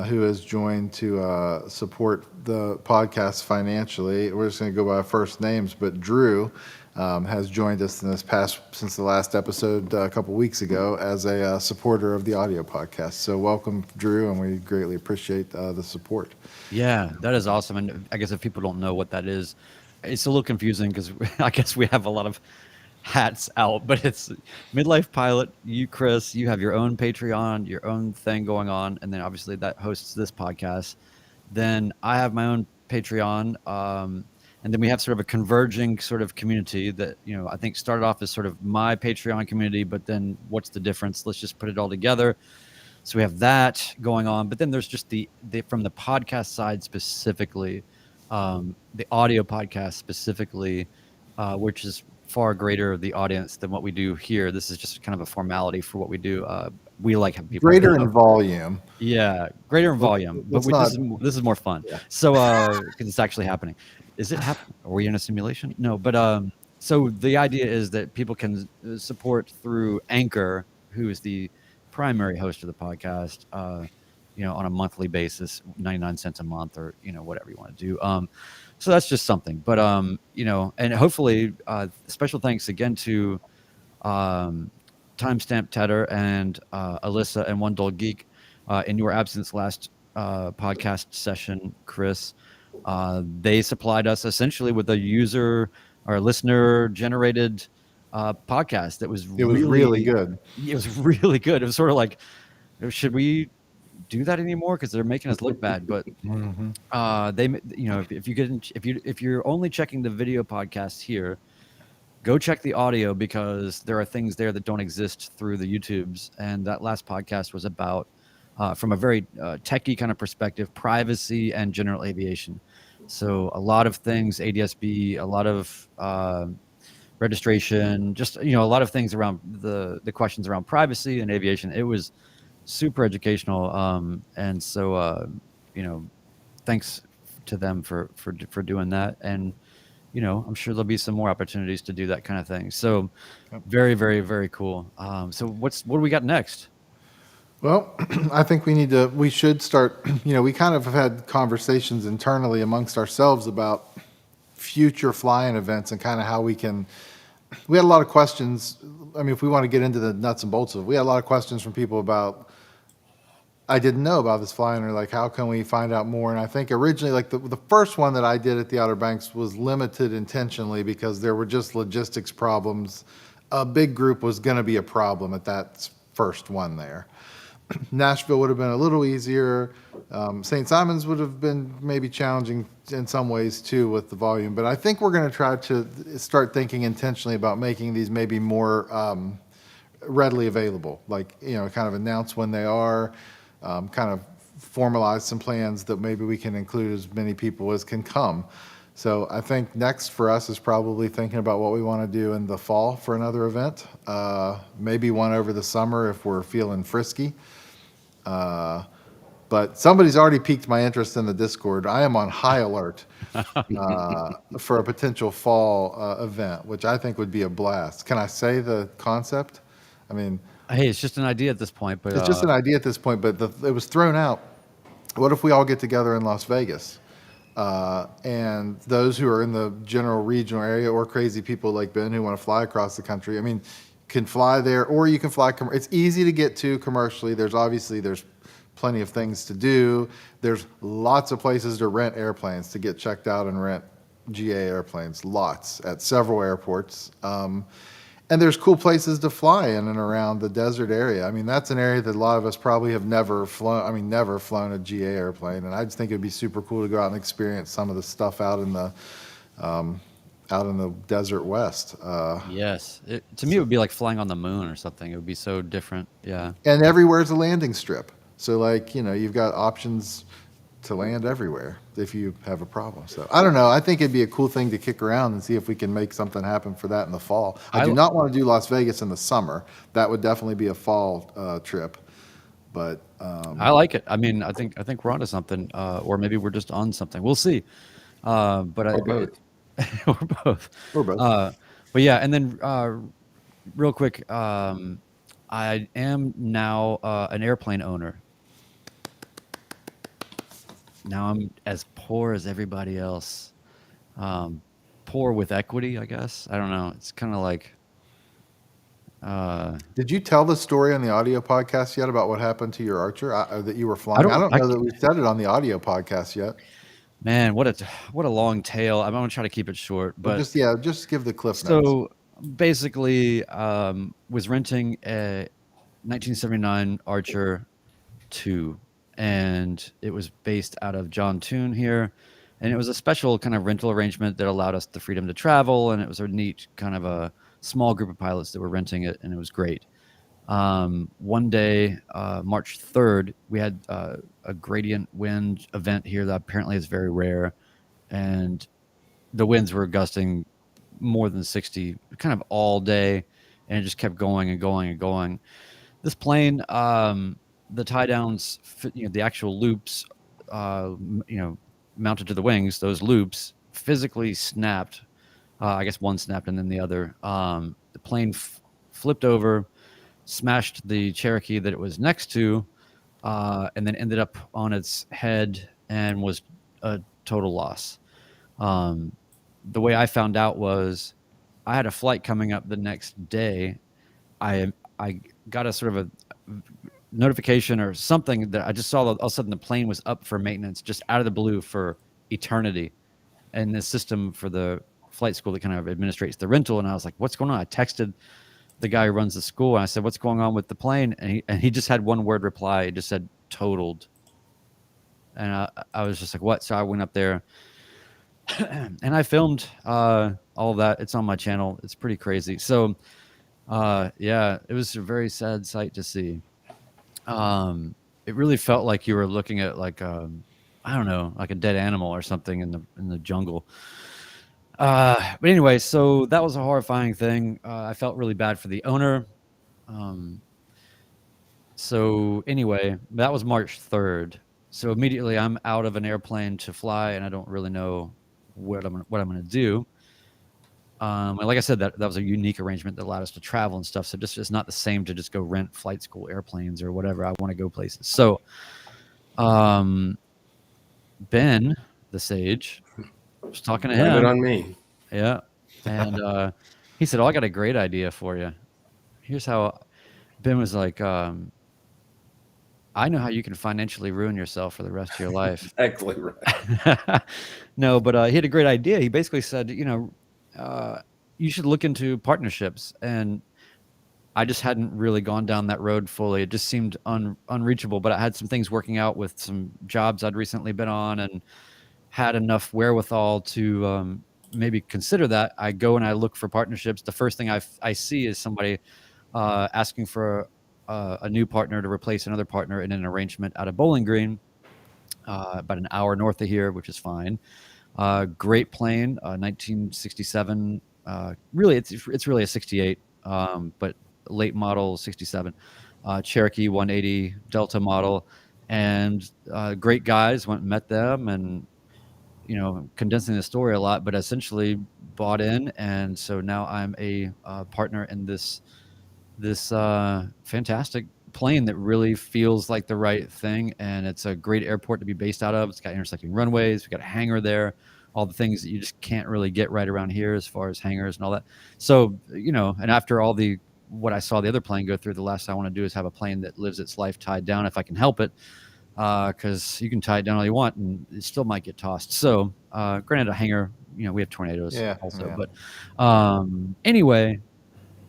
[SPEAKER 2] Who has joined to support the podcast financially. We're just going to go by first names, but Drew has joined us since the last episode a couple weeks ago as a supporter of the audio podcast. So welcome, Drew, and we greatly appreciate the support.
[SPEAKER 1] Yeah, that is awesome. And I guess if people don't know what that is, it's a little confusing because I guess we have a lot of hats out, but it's Midlife Pilot. You, Chris, you have your own Patreon, your own thing going on, and then obviously that hosts this podcast. Then I have my own Patreon, and then we have sort of a converging sort of community that I think started off as sort of my Patreon community, but then what's the difference? Let's just put it all together. So we have that going on, but then there's just the from the podcast side specifically, the audio podcast specifically, which is far greater the audience than what we do here. This is just kind of a formality for what we do. We like having people
[SPEAKER 2] Greater in volume.
[SPEAKER 1] yeah, greater in volume, but
[SPEAKER 2] Let's
[SPEAKER 1] this is more fun.
[SPEAKER 3] Yeah.
[SPEAKER 1] So because it's actually happening. Is it happening? Are we in a simulation? No, but so the idea is that people can support through Anchor, who is the primary host of the podcast, on a monthly basis, 99 cents a month, or whatever you want to do. So that's just something. But and hopefully, special thanks again to Timestamp Tedder and Alyssa and One Dull Geek in your absence last podcast session, Chris. They supplied us essentially with a user or listener generated podcast that was
[SPEAKER 2] It was really
[SPEAKER 1] really,
[SPEAKER 2] good.
[SPEAKER 1] it was really good. It was sort of like, should we do that anymore? Because they're making us look bad. But
[SPEAKER 2] Hmm.
[SPEAKER 1] if you get if you're only checking the video podcast here, go check the audio because there are things there that don't exist through the YouTubes. And that last podcast was about, from a very techie kind of perspective, privacy and general aviation. So a lot of things, ADSB, a lot of registration, just a lot of things around the questions around privacy and aviation. It was super educational, and so you know, thanks to them for doing that. And I'm sure there'll be some more opportunities to do that kind of thing. So very, very, very cool. So what do we got next?
[SPEAKER 2] Well, I think we should start, we kind of have had conversations internally amongst ourselves about future flying events and kind of how we had a lot of questions. I mean, if we want to get into the nuts and bolts of it, we had a lot of questions from people about, I didn't know about this flying, or like, how can we find out more? And I think originally, like the first one that I did at the Outer Banks was limited intentionally because there were just logistics problems. A big group was going to be a problem at that first one there. Nashville would have been a little easier. St. Simons would have been maybe challenging in some ways too with the volume. But I think we're going to try to start thinking intentionally about making these maybe more readily available, like, kind of announce when they are, kind of formalize some plans that maybe we can include as many people as can come. So I think next for us is probably thinking about what we want to do in the fall for another event. Maybe one over the summer if we're feeling frisky. But somebody's already piqued my interest in the Discord. I am on high alert for a potential fall event, which I think would be a blast. Can I say the concept? I mean,
[SPEAKER 1] Hey, it's just an idea at this point, but
[SPEAKER 2] it's just an idea at this point, but it was thrown out. What if we all get together in Las Vegas? And those who are in the general regional area, or crazy people like Ben who want to fly across the country, I mean, can fly there, or you can fly. It's easy to get to commercially. There's plenty of things to do. There's lots of places to rent airplanes, to get checked out and rent GA airplanes, lots at several airports. And there's cool places to fly in and around the desert area. I mean, that's an area that a lot of us probably have never flown. I mean, never flown a GA airplane. And I just think it'd be super cool to go out and experience some of the stuff out in the desert west.
[SPEAKER 1] yes, to me it would be like flying on the moon or something. It would be so different. Yeah.
[SPEAKER 2] And everywhere's a landing strip. So, like, you've got options to land everywhere if you have a problem. So I don't know. I think it'd be a cool thing to kick around and see if we can make something happen for that in the fall. I do not want to do Las Vegas in the summer. That would definitely be a fall trip. But
[SPEAKER 1] I like it. I mean, I think we're onto something, or maybe we're just on something. We'll see. But
[SPEAKER 3] Or both.
[SPEAKER 1] or both.
[SPEAKER 2] or both.
[SPEAKER 1] But yeah, and then real quick, I am now an airplane owner. Now I'm as poor as everybody else. Um, Poor with equity, I guess. I don't know. It's kind of like, uh,
[SPEAKER 2] Did you tell the story on the audio podcast yet about what happened to your Archer that you were
[SPEAKER 1] I
[SPEAKER 2] flying? I
[SPEAKER 1] don't.
[SPEAKER 2] don't know that we said it on the audio podcast yet.
[SPEAKER 1] Man, what a long tale. I'm gonna try to keep it short,
[SPEAKER 2] Well,
[SPEAKER 1] but
[SPEAKER 2] just give the cliff notes.
[SPEAKER 1] so basically, was renting a 1979 Archer 2, and it was based out of John Toon here, and it was a special kind of rental arrangement that allowed us the freedom to travel, and it was a neat kind of a small group of pilots that were renting it, and it was great. One day, March 3rd, we had a gradient wind event here that apparently is very rare, and the winds were gusting more than 60 kind of all day, and it just kept going and going and going. This plane, the tie downs, the actual loops, mounted to the wings, those loops physically snapped. I guess one snapped and then the other. The plane flipped over, smashed the Cherokee that it was next to, and then ended up on its head and was a total loss. Um, the way I found out was I had a flight coming up the next day. I I got a sort of a notification or something that I just saw that all of a sudden the plane was up for maintenance just out of the blue for eternity. And the system for the flight school that kind of administrates the rental. And I was like, what's going on? I texted the guy who runs the school and I said, what's going on with the plane? And he just had one word reply. It just said totaled. And I was just like, what? So I went up there and I filmed all of that. It's on my channel. It's pretty crazy. So yeah, it was a very sad sight to see. It really felt like you were looking at like I don't know, like a dead animal or something in the jungle. But anyway, so that was a horrifying thing. I felt really bad for the owner. Um, so anyway, that was March 3rd. So immediately I'm out of an airplane to fly, and I don't really know what I'm going to do. And like I said, that was a unique arrangement that allowed us to travel and stuff. So just it's not the same to just go rent flight school airplanes or whatever. I want to go places. So um, Ben, the sage, was talking to
[SPEAKER 3] Blame it
[SPEAKER 1] him.
[SPEAKER 3] on me.
[SPEAKER 1] Yeah. And he said, oh, I got a great idea for you. Here's how Ben was like, I know how you can financially ruin yourself for the rest of your life.
[SPEAKER 3] Exactly right.
[SPEAKER 1] No, but he had a great idea. He basically said, you should look into partnerships. And I just hadn't really gone down that road fully. It just seemed unreachable. But I had some things working out with some jobs I'd recently been on and had enough wherewithal to maybe consider that. I go and I look for partnerships. The first thing I see is somebody asking for a new partner to replace another partner in an arrangement at a Bowling Green, about an hour north of here, which is fine. Great plane, 1967. Really, it's really a 68, but late model 67. Cherokee 180 Delta model, and great guys. Went and met them, and condensing the story a lot, but essentially bought in, and so now I'm a partner in this fantastic plane that really feels like the right thing, and it's a great airport to be based out of. It's got intersecting runways, we got a hangar there, all the things that you just can't really get right around here as far as hangars and all that. So and after all the what I saw the other plane go through, the last thing I want to do is have a plane that lives its life tied down if I can help it, because you can tie it down all you want and it still might get tossed. So granted, a hangar, we have tornadoes also,
[SPEAKER 2] yeah.
[SPEAKER 1] but anyway,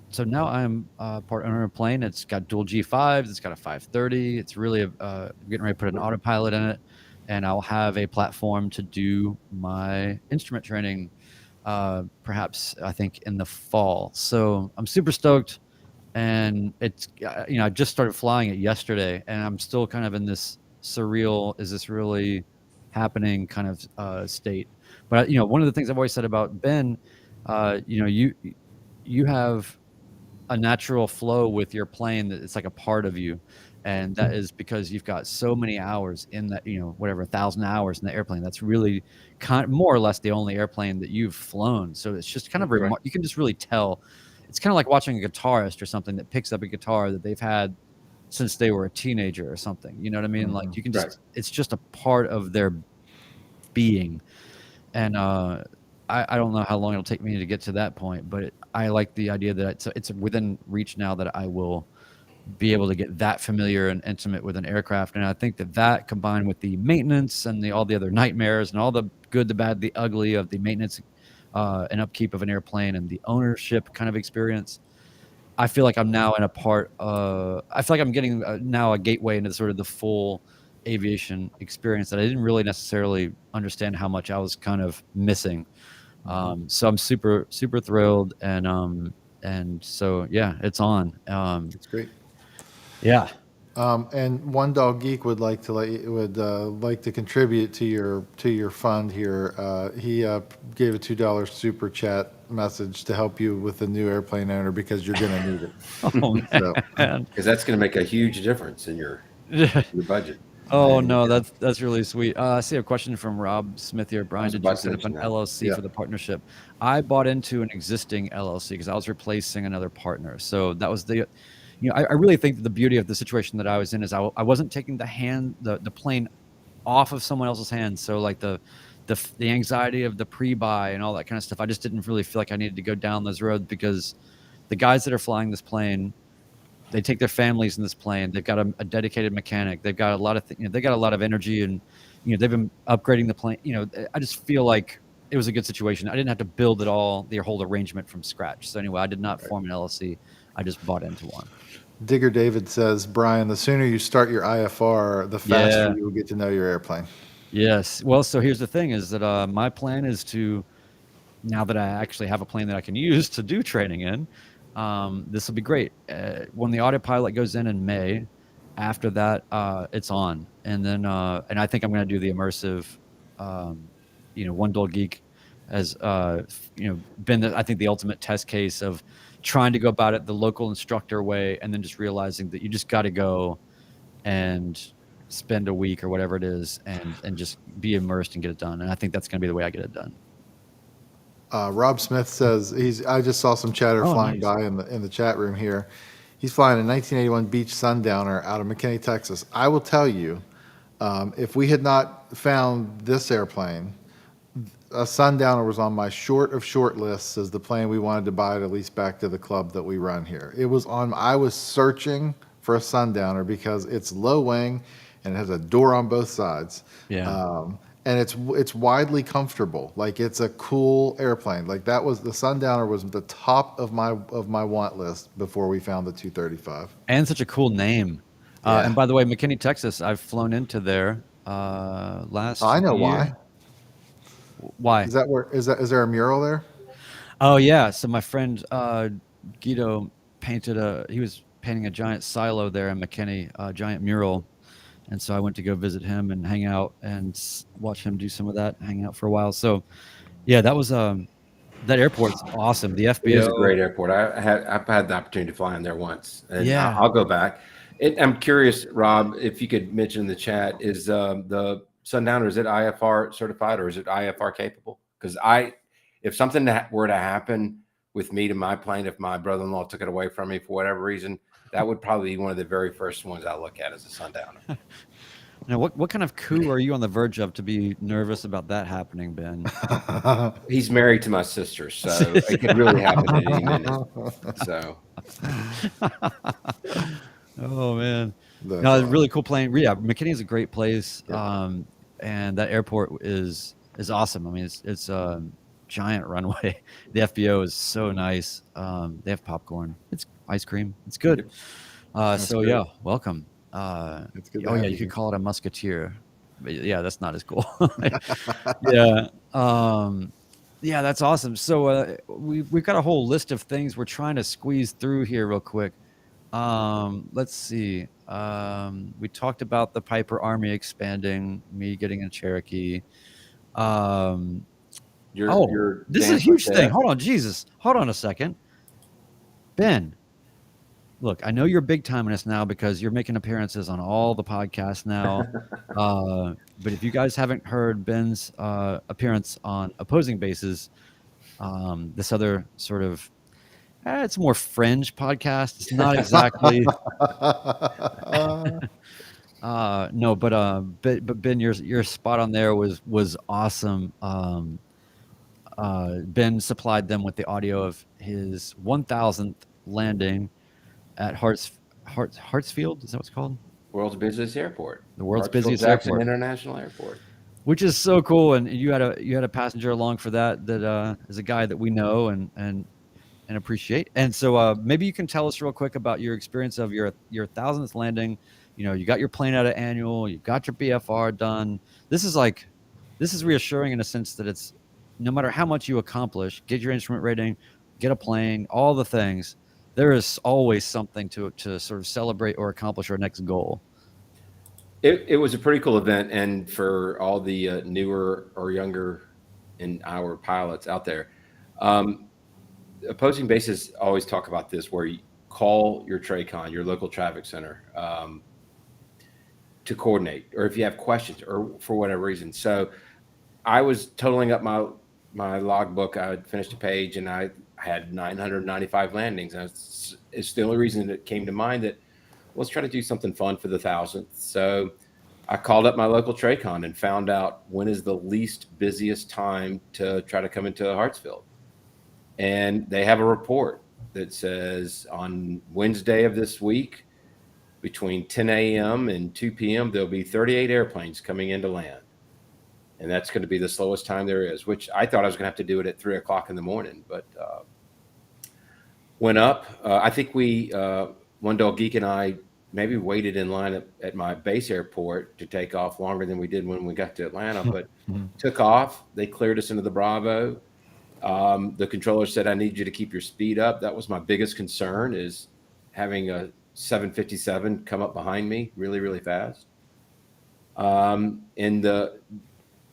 [SPEAKER 1] so now I'm part owner of a plane. It's got dual G5s. It's got a 530. It's really getting ready to put an autopilot in it, and I'll have a platform to do my instrument training, perhaps I think in the fall. So I'm super stoked, and it's I just started flying it yesterday, and I'm still kind of in this surreal, is this really happening kind of state. But one of the things I've always said about Ben, you have a natural flow with your plane that it's like a part of you, and that is because you've got so many hours in that, whatever, 1,000 hours in the airplane. That's really more or less the only airplane that you've flown. So it's just kind of
[SPEAKER 3] Right.
[SPEAKER 1] you can just really tell. It's kind of like watching a guitarist or something that picks up a guitar that they've had since they were a teenager or something. You know what I mean? Like you can just, it's just a part of their being. And I don't know how long it'll take me to get to that point, but I like the idea that it's within reach now that I will be able to get that familiar and intimate with an aircraft. And I think that combined with the maintenance and all the other nightmares and all the good, the bad, the ugly of the maintenance and upkeep of an airplane and the ownership kind of experience, I feel like I'm now in a part. I feel like I'm getting now a gateway into sort of the full aviation experience that I didn't really necessarily understand how much I was kind of missing. So I'm super, super thrilled. And so, yeah, it's on.
[SPEAKER 2] It's great.
[SPEAKER 1] Yeah.
[SPEAKER 2] And One Dog Geek would like to like to contribute to your fund here. He gave a $2 super chat message to help you with the new airplane owner because you're going to need it.
[SPEAKER 1] Oh,
[SPEAKER 2] So,
[SPEAKER 1] man.
[SPEAKER 3] Because that's going to make a huge difference in your budget.
[SPEAKER 1] Oh, no, that's really sweet. I see a question from Rob Smith here. Brian,
[SPEAKER 3] was
[SPEAKER 1] did you
[SPEAKER 3] about to
[SPEAKER 1] set up an
[SPEAKER 3] mention that.
[SPEAKER 1] LLC for the partnership? I bought into an existing LLC because I was replacing another partner. So that was I really think that the beauty of the situation that I was in is I wasn't taking the plane off of someone else's hands. So like the anxiety of the pre-buy and all that kind of stuff, I just didn't really feel like I needed to go down those roads because the guys that are flying this plane they take their families in this plane. They've got a dedicated mechanic. They've got a lot of they got a lot of energy, and they've been upgrading the plane. I just feel like it was a good situation. I didn't have to build it all, their whole arrangement from scratch. So anyway, I did not form an LLC. I just bought into one.
[SPEAKER 2] Digger David says, Brian, the sooner you start your IFR, the faster
[SPEAKER 1] Yeah.
[SPEAKER 2] you will get to know your airplane.
[SPEAKER 1] Yes. Well, so here's the thing: is that my plan is to, now that I actually have a plane that I can use to do training in, this will be great. When the autopilot goes in May, after that, it's on, and then and I think I'm going to do the immersive, um, One Dull Geek has been I think the ultimate test case of trying to go about it the local instructor way, and then just realizing that you just got to go and spend a week or whatever it is, and just be immersed and get it done. And I think that's going to be the way I get it done.
[SPEAKER 2] Rob Smith says I just saw some chatter
[SPEAKER 1] Oh,
[SPEAKER 2] flying
[SPEAKER 1] nice.
[SPEAKER 2] by in the chat room here. He's flying a 1981 Beach Sundowner out of McKinney, Texas. I will tell you, if we had not found this airplane, a Sundowner was on my short of short lists as the plane we wanted to buy to lease back to the club that we run here. It was on. I was searching for a Sundowner because it's low wing and it has a door on both sides.
[SPEAKER 1] Yeah.
[SPEAKER 2] And it's widely comfortable. Like, it's a cool airplane. Like, that was the Sundowner was the top of my want list before we found the 235.
[SPEAKER 1] And such a cool name.
[SPEAKER 2] Yeah.
[SPEAKER 1] And by the way, McKinney, Texas, I've flown into there last
[SPEAKER 2] I know
[SPEAKER 1] year.
[SPEAKER 2] why.
[SPEAKER 1] Why?
[SPEAKER 2] Is there a mural there?
[SPEAKER 1] Oh yeah. So my friend Guido he was painting a giant silo there in McKinney, a giant mural. And so I went to go visit him and hang out and watch him do some of that, hang out for a while. So yeah, that was that airport's awesome. The
[SPEAKER 3] It is a
[SPEAKER 1] FBO.
[SPEAKER 3] great airport. I've had the opportunity to fly in there once, and
[SPEAKER 1] Yeah.
[SPEAKER 3] I'll go back. I'm curious, Rob, if you could mention in the chat, is the Sundowner, is it IFR certified or is it IFR capable? Because if something were to happen with me to my plane, if my brother-in-law took it away from me for whatever reason, that would probably be one of the very first ones I look at as a Sundowner.
[SPEAKER 1] Now, what kind of coup are you on the verge of to be nervous about that happening, Ben?
[SPEAKER 3] He's married to my sister, so it could really happen at any minute. So,
[SPEAKER 1] Oh man,
[SPEAKER 2] That's
[SPEAKER 1] no, it's a
[SPEAKER 2] awesome.
[SPEAKER 1] really cool plane. Yeah, McKinney is a great place,
[SPEAKER 3] Yeah.
[SPEAKER 1] and that airport is awesome. I mean, it's a giant runway. The FBO is so nice. They have popcorn. It's ice cream. It's good. So
[SPEAKER 2] great.
[SPEAKER 1] yeah, welcome.
[SPEAKER 2] It's good to
[SPEAKER 1] Oh
[SPEAKER 2] have
[SPEAKER 1] yeah,
[SPEAKER 2] you
[SPEAKER 1] you could
[SPEAKER 2] here.
[SPEAKER 1] call it a musketeer. But yeah, that's not as cool. Yeah. Yeah, that's awesome. So we've got a whole list of things we're trying to squeeze through here real quick. Let's see. We talked about the Piper Army expanding, me getting a Cherokee. Um,
[SPEAKER 3] your
[SPEAKER 1] this is a
[SPEAKER 3] dance
[SPEAKER 1] huge
[SPEAKER 3] like
[SPEAKER 1] thing.
[SPEAKER 3] that.
[SPEAKER 1] Hold on, Jesus. Hold on a second. Ben, look, I know you're big time in this now because you're making appearances on all the podcasts now. But if you guys haven't heard Ben's appearance on Opposing Bases, this other sort of it's a more fringe podcast. It's not exactly no, but Ben, your spot on there was awesome. Ben supplied them with the audio of his 1000th landing at Hartsfield. Is that what it's called?
[SPEAKER 3] World's busiest airport,
[SPEAKER 1] The world's busiest
[SPEAKER 3] Hartsfield-Jackson
[SPEAKER 1] airport,
[SPEAKER 3] International Airport.
[SPEAKER 1] which is so cool. And you had a passenger along for that is a guy that we know and appreciate. And so maybe you can tell us real quick about your experience of your 1000th landing. You got your plane out of annual, you got your BFR done. This is reassuring in a sense that it's no matter how much you accomplish, get your instrument rating, get a plane, all the things, there is always something to sort of celebrate or accomplish our next goal.
[SPEAKER 3] It was a pretty cool event, and for all the newer or younger in our pilots out there, Opposing Bases always talk about this, where you call your TRACON, your local traffic center, to coordinate, or if you have questions, or for whatever reason. So I was totaling up my logbook. I had finished a page, and I had 995 landings. And it's the only reason that came to mind that let's try to do something fun for the 1000th. So I called up my local TRACON and found out when is the least busiest time to try to come into Hartsfield. And they have a report. that says on Wednesday of this week, between 10 a.m. and 2 p.m., there'll be 38 airplanes coming into land. And that's going to be the slowest time there is, which I thought I was going to have to do it at 3 o'clock in the morning, but went up. I think One Dog Geek and I maybe waited in line at my base airport to take off longer than we did when we got to Atlanta, but took off. They cleared us into the Bravo. The controller said, I need you to keep your speed up. That was my biggest concern, is having a 757 come up behind me really, really fast. And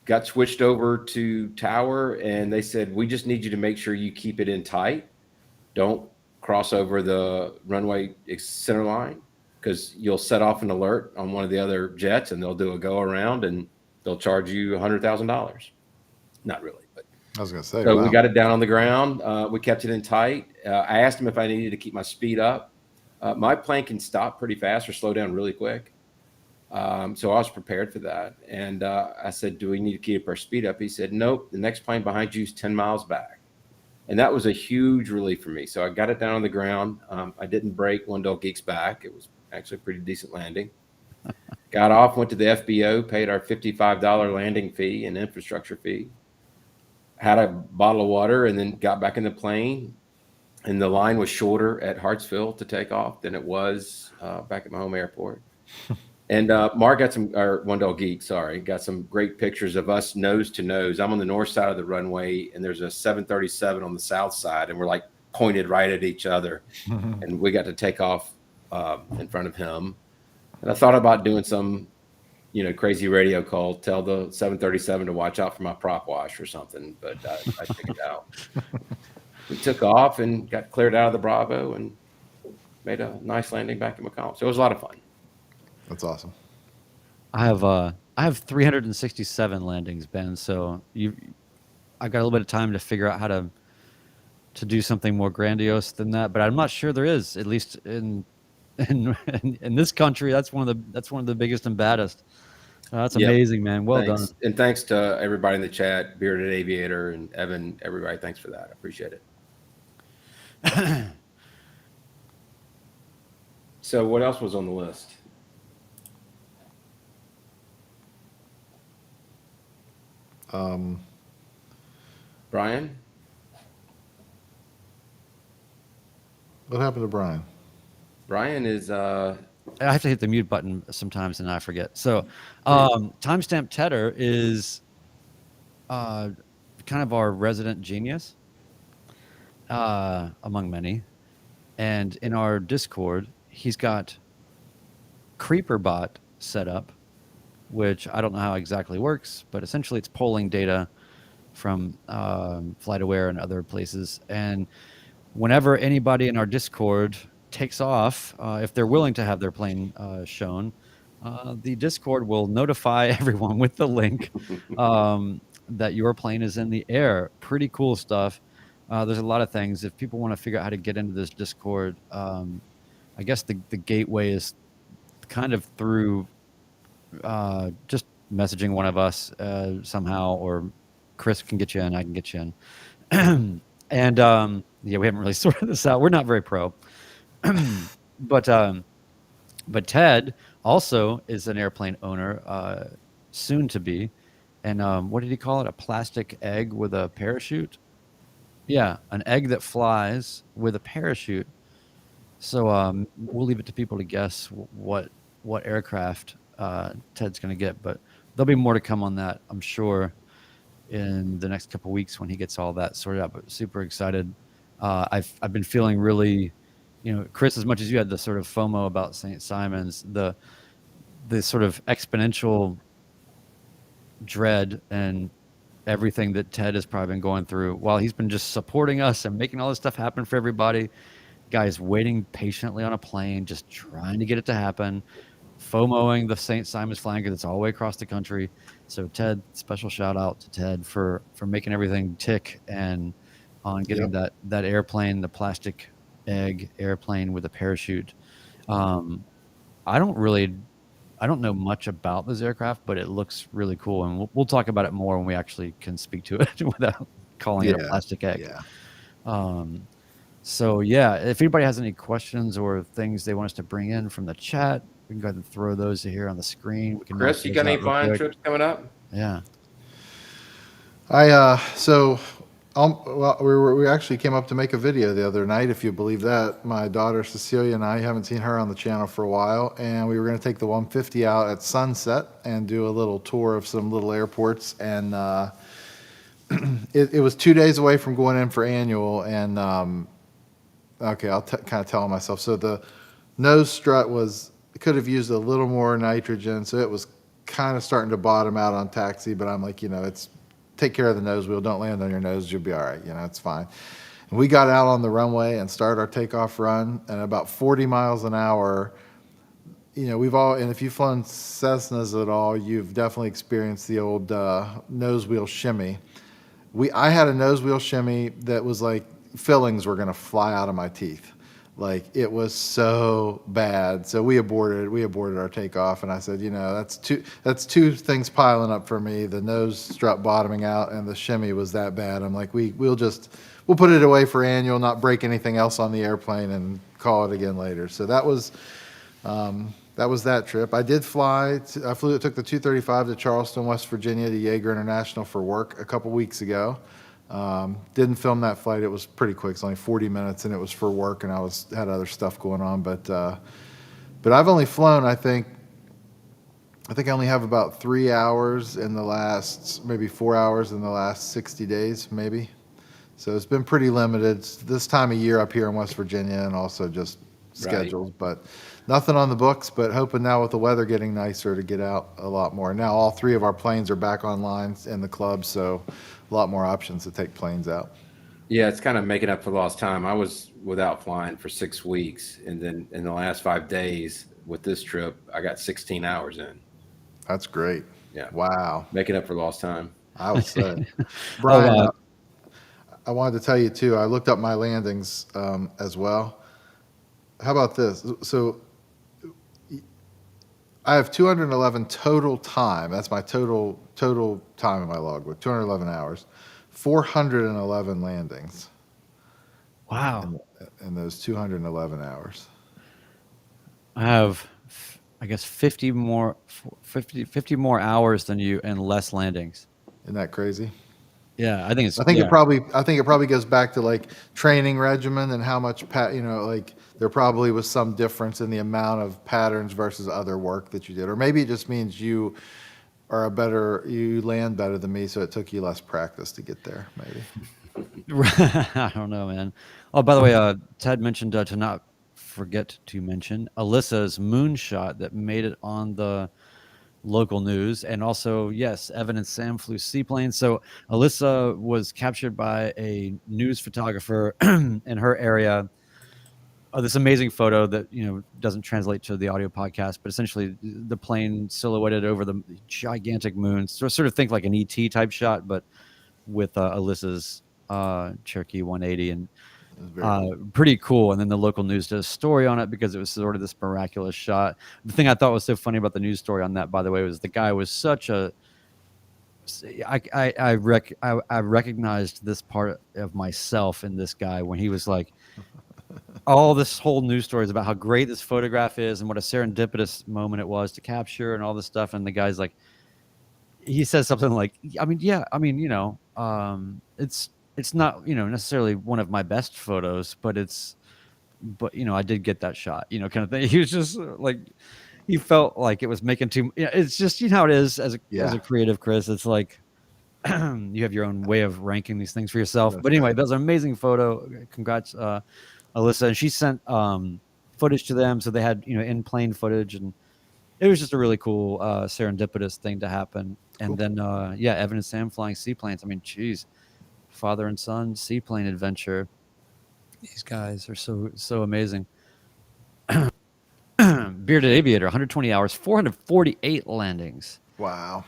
[SPEAKER 3] got switched over to tower, and they said, we just need you to make sure you keep it in tight. Don't cross over the runway center line, because you'll set off an alert on one of the other jets, and they'll do a go around and they'll charge you $100,000. Not really, but
[SPEAKER 2] I was going to say,
[SPEAKER 3] so
[SPEAKER 2] wow.
[SPEAKER 3] we got it down on the ground. We kept it in tight. I asked him if I needed to keep my speed up. My plane can stop pretty fast or slow down really quick. So I was prepared for that. And I said, do we need to keep our speed up? He said, nope, the next plane behind you is 10 miles back. And that was a huge relief for me. So I got it down on the ground. I didn't break One Dog Geek's back. It was actually a pretty decent landing. Got off, went to the FBO, paid our $55 landing fee and infrastructure fee. Had a bottle of water, and then got back in the plane. And the line was shorter at Hartsville to take off than it was back at my home airport. And Mark got One Dog Geek, sorry, got some great pictures of us nose to nose. I'm on the north side of the runway, and there's a 737 on the south side, and we're like pointed right at each other. And we got to take off in front of him. And I thought about doing some, crazy radio call, tell the 737 to watch out for my prop wash or something, but I figured it out. We took off and got cleared out of the Bravo and made a nice landing back in McCollum. So it was a lot of fun.
[SPEAKER 2] That's awesome.
[SPEAKER 1] I have 367 landings, Ben. So I've got a little bit of time to figure out how to do something more grandiose than that. But I'm not sure there is, at least in this country. That's one of the biggest and baddest. That's amazing, man. Well
[SPEAKER 3] Thanks.
[SPEAKER 1] done.
[SPEAKER 3] And thanks to everybody in the chat, Bearded Aviator and Evan, everybody. Thanks for that. I appreciate it. So what else was on the list? Brian?
[SPEAKER 2] What happened to Brian?
[SPEAKER 3] Brian is
[SPEAKER 1] I have to hit the mute button sometimes and I forget. So Timestamp Tedder is kind of our resident genius among many. And in our Discord, he's got CreeperBot set up, which I don't know how it exactly works, but essentially it's polling data from FlightAware and other places. And whenever anybody in our Discord takes off, if they're willing to have their plane shown, the Discord will notify everyone with the link that your plane is in the air. Pretty cool stuff. There's a lot of things. If people want to figure out how to get into this Discord, I guess the gateway is kind of through just messaging one of us somehow, or Chris can get you in, I can get you in. And yeah, we haven't really sorted this out. We're not very pro. But Ted also is an airplane owner, soon to be. And what did he call it? A plastic egg with a parachute? Yeah, an egg that flies with a parachute. So we'll leave it to people to guess what aircraft Ted's going to get. But there'll be more to come on that, I'm sure, in the next couple of weeks when he gets all that sorted out. But super excited. I've been feeling really, Chris, as much as you had the sort of FOMO about St. Simon's, the sort of exponential dread and everything that Ted has probably been going through while he's been just supporting us and making all this stuff happen for everybody. Guys waiting patiently on a plane, just trying to get it to happen, FOMOing the St. Simon's flanker that's all the way across the country. So Ted, special shout out to Ted for making everything tick and on getting that airplane, the plastic egg airplane with a parachute. I don't know much about this aircraft, but it looks really cool, and we'll talk about it more when we actually can speak to it without calling it a plastic egg.
[SPEAKER 2] Yeah.
[SPEAKER 1] So yeah, if anybody has any questions or things they want us to bring in from the chat, we can go ahead and throw those here on the screen. We can knock
[SPEAKER 3] Chris, you
[SPEAKER 1] those
[SPEAKER 3] got any
[SPEAKER 1] out real
[SPEAKER 3] flying
[SPEAKER 1] quick.
[SPEAKER 3] trips coming up?
[SPEAKER 1] Yeah.
[SPEAKER 2] So well, we actually came up to make a video the other night, if you believe that. My daughter Cecilia and I haven't seen her on the channel for a while, and we were going to take the 150 out at sunset and do a little tour of some little airports. And it was 2 days away from going in for annual, and okay, I'll kind of tell myself. So the nose strut could have used a little more nitrogen, so it was kind of starting to bottom out on taxi. But I'm like, it's take care of the nose wheel. Don't land on your nose. You'll be all right. It's fine. And we got out on the runway and started our takeoff run, and about 40 miles an hour. And if you've flown Cessnas at all, you've definitely experienced the old nose wheel shimmy. I had a nose wheel shimmy that was like fillings were gonna fly out of my teeth. Like it was so bad. So we aborted. We aborted our takeoff, and I said, that's two things piling up for me. The nose strut bottoming out, and the shimmy was that bad. I'm like, we'll put it away for annual, not break anything else on the airplane, and call it again later. So that was that trip. I did fly. Took the 235 to Charleston, West Virginia, to Yeager International for work a couple weeks ago. Didn't film that flight. It was pretty quick. It's only 40 minutes, and it was for work, and had other stuff going on. But I've only flown. I think I only have about 3 hours in the last, maybe 4 hours in the last 60 days, maybe. So it's been pretty limited this time of year up here in West Virginia, and also just
[SPEAKER 3] Right.
[SPEAKER 2] schedules. But nothing on the books. But hoping now with the weather getting nicer to get out a lot more. Now all three of our planes are back online in the club, so a lot more options to take planes out.
[SPEAKER 3] Yeah, it's kind of making up for lost time. I was without flying for 6 weeks, and then in the last 5 days with this trip, I got 16 hours in.
[SPEAKER 2] That's great.
[SPEAKER 3] Yeah,
[SPEAKER 2] Wow.
[SPEAKER 3] making up for lost time.
[SPEAKER 2] I will say,
[SPEAKER 1] Oh,
[SPEAKER 2] Brian, I wanted to tell you too. I looked up my landings as well. How about this? So I have 211 total time. That's my total time in my logbook. 211 hours, 411 landings
[SPEAKER 1] wow.
[SPEAKER 2] in those 211 hours.
[SPEAKER 1] I have, I guess, 50 more hours than you and less landings.
[SPEAKER 2] Isn't that crazy?
[SPEAKER 1] Yeah, I think it's
[SPEAKER 2] I think
[SPEAKER 1] yeah.
[SPEAKER 2] it probably goes back to like training regimen and how much like there probably was some difference in the amount of patterns versus other work that you did, or maybe it just means you land better than me, so it took you less practice to get there, maybe.
[SPEAKER 1] I don't know, man. Oh, by the way, Ted mentioned to not forget to mention Alyssa's moonshot that made it on the local news, and also yes, Evan and Sam flew seaplanes. So Alyssa was captured by a news photographer in her area. This amazing photo that doesn't translate to the audio podcast, but essentially the plane silhouetted over the gigantic moon. So sort of think like an ET type shot, but with Alyssa's Cherokee 180, and
[SPEAKER 2] It was very cool.
[SPEAKER 1] pretty cool. And then the local news did a story on it because it was sort of this miraculous shot. The thing I thought was so funny about the news story on that, by the way, was the guy was such a I recognized this part of myself in this guy when he was like, all this whole news story is about how great this photograph is and what a serendipitous moment it was to capture and all this stuff. And the guy's like, he says something like, I mean, yeah, I mean, it's not, necessarily one of my best photos, but I did get that shot, kind of thing. He was just like, he felt like it was making too, it's just, how it is as a
[SPEAKER 2] Yeah,
[SPEAKER 1] creative, Chris. It's like, you have your own way of ranking these things for yourself.
[SPEAKER 2] that's
[SPEAKER 1] But anyway,
[SPEAKER 2] right.
[SPEAKER 1] that was an amazing photo. Congrats, Alyssa. And she sent footage to them. So they had, in plane footage, and it was just a really cool serendipitous thing to happen. And
[SPEAKER 2] Cool.
[SPEAKER 1] then, Evan and Sam flying seaplanes. I mean, geez, father and son seaplane adventure. These guys are so amazing. Bearded Aviator, 120 hours, 448 landings.
[SPEAKER 2] Wow.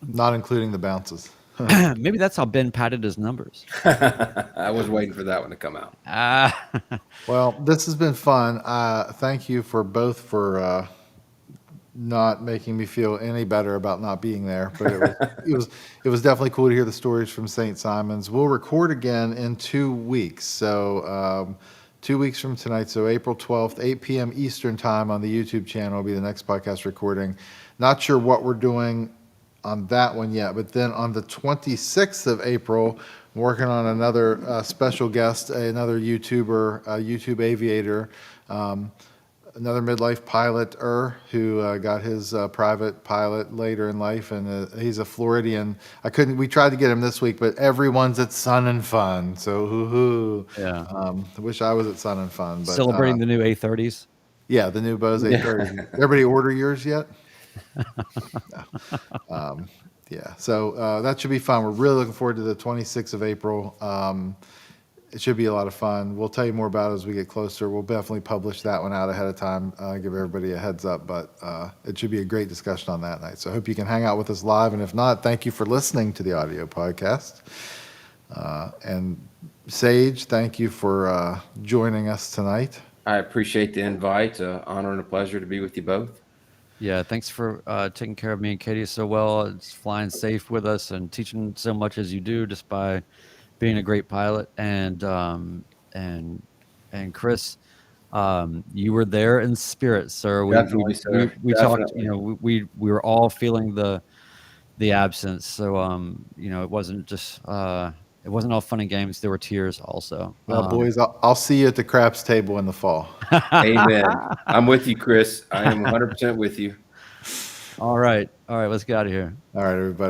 [SPEAKER 2] Not including the bounces.
[SPEAKER 1] Maybe that's how Ben padded his numbers.
[SPEAKER 3] I was waiting for that one to come out.
[SPEAKER 1] Ah,
[SPEAKER 2] Well, this has been fun. Thank you for both for not making me feel any better about not being there, but it was definitely cool to hear the stories from St. Simon's. We'll record again in 2 weeks, so 2 weeks from tonight, so April 12th, 8 p.m. Eastern time on the YouTube channel will be the next podcast recording. Not sure what we're doing on that one yet, but then on the 26th of April, I'm working on another special guest, another YouTuber, YouTube aviator. Another midlife pilot who got his private pilot later in life, and he's a Floridian. We tried to get him this week, but everyone's at Sun and Fun, so hoo-hoo.
[SPEAKER 1] Yeah.
[SPEAKER 2] I wish I was at Sun and Fun, but
[SPEAKER 1] Celebrating the new A30s.
[SPEAKER 2] yeah, the new Bose
[SPEAKER 3] Yeah.
[SPEAKER 2] 830. Everybody order yours yet? Yeah, so that should be fun. We're really looking forward to the 26th of April. It should be a lot of fun. We'll tell you more about it as we get closer. We'll definitely publish that one out ahead of time, give everybody a heads up, but it should be a great discussion on that night. So I hope you can hang out with us live, and if not, thank you for listening to the audio podcast. And Sage, thank you for joining us tonight.
[SPEAKER 3] I appreciate the invite. Honor and a pleasure to be with you both.
[SPEAKER 1] Yeah, thanks for taking care of me and Katie so well. It's flying safe with us and teaching so much as you do, just by being a great pilot. And Chris, you were there in spirit, sir.
[SPEAKER 3] Definitely, sir.
[SPEAKER 1] We talked.
[SPEAKER 3] Definitely.
[SPEAKER 1] You know, we were all feeling the absence. So you know, it wasn't just it wasn't all fun and games. There were tears also.
[SPEAKER 2] Well, boys, I'll see you at the craps table in the fall.
[SPEAKER 3] Amen. I'm with you, Chris. I am 100% with you.
[SPEAKER 1] All right, let's get out of here.
[SPEAKER 2] All right, everybody.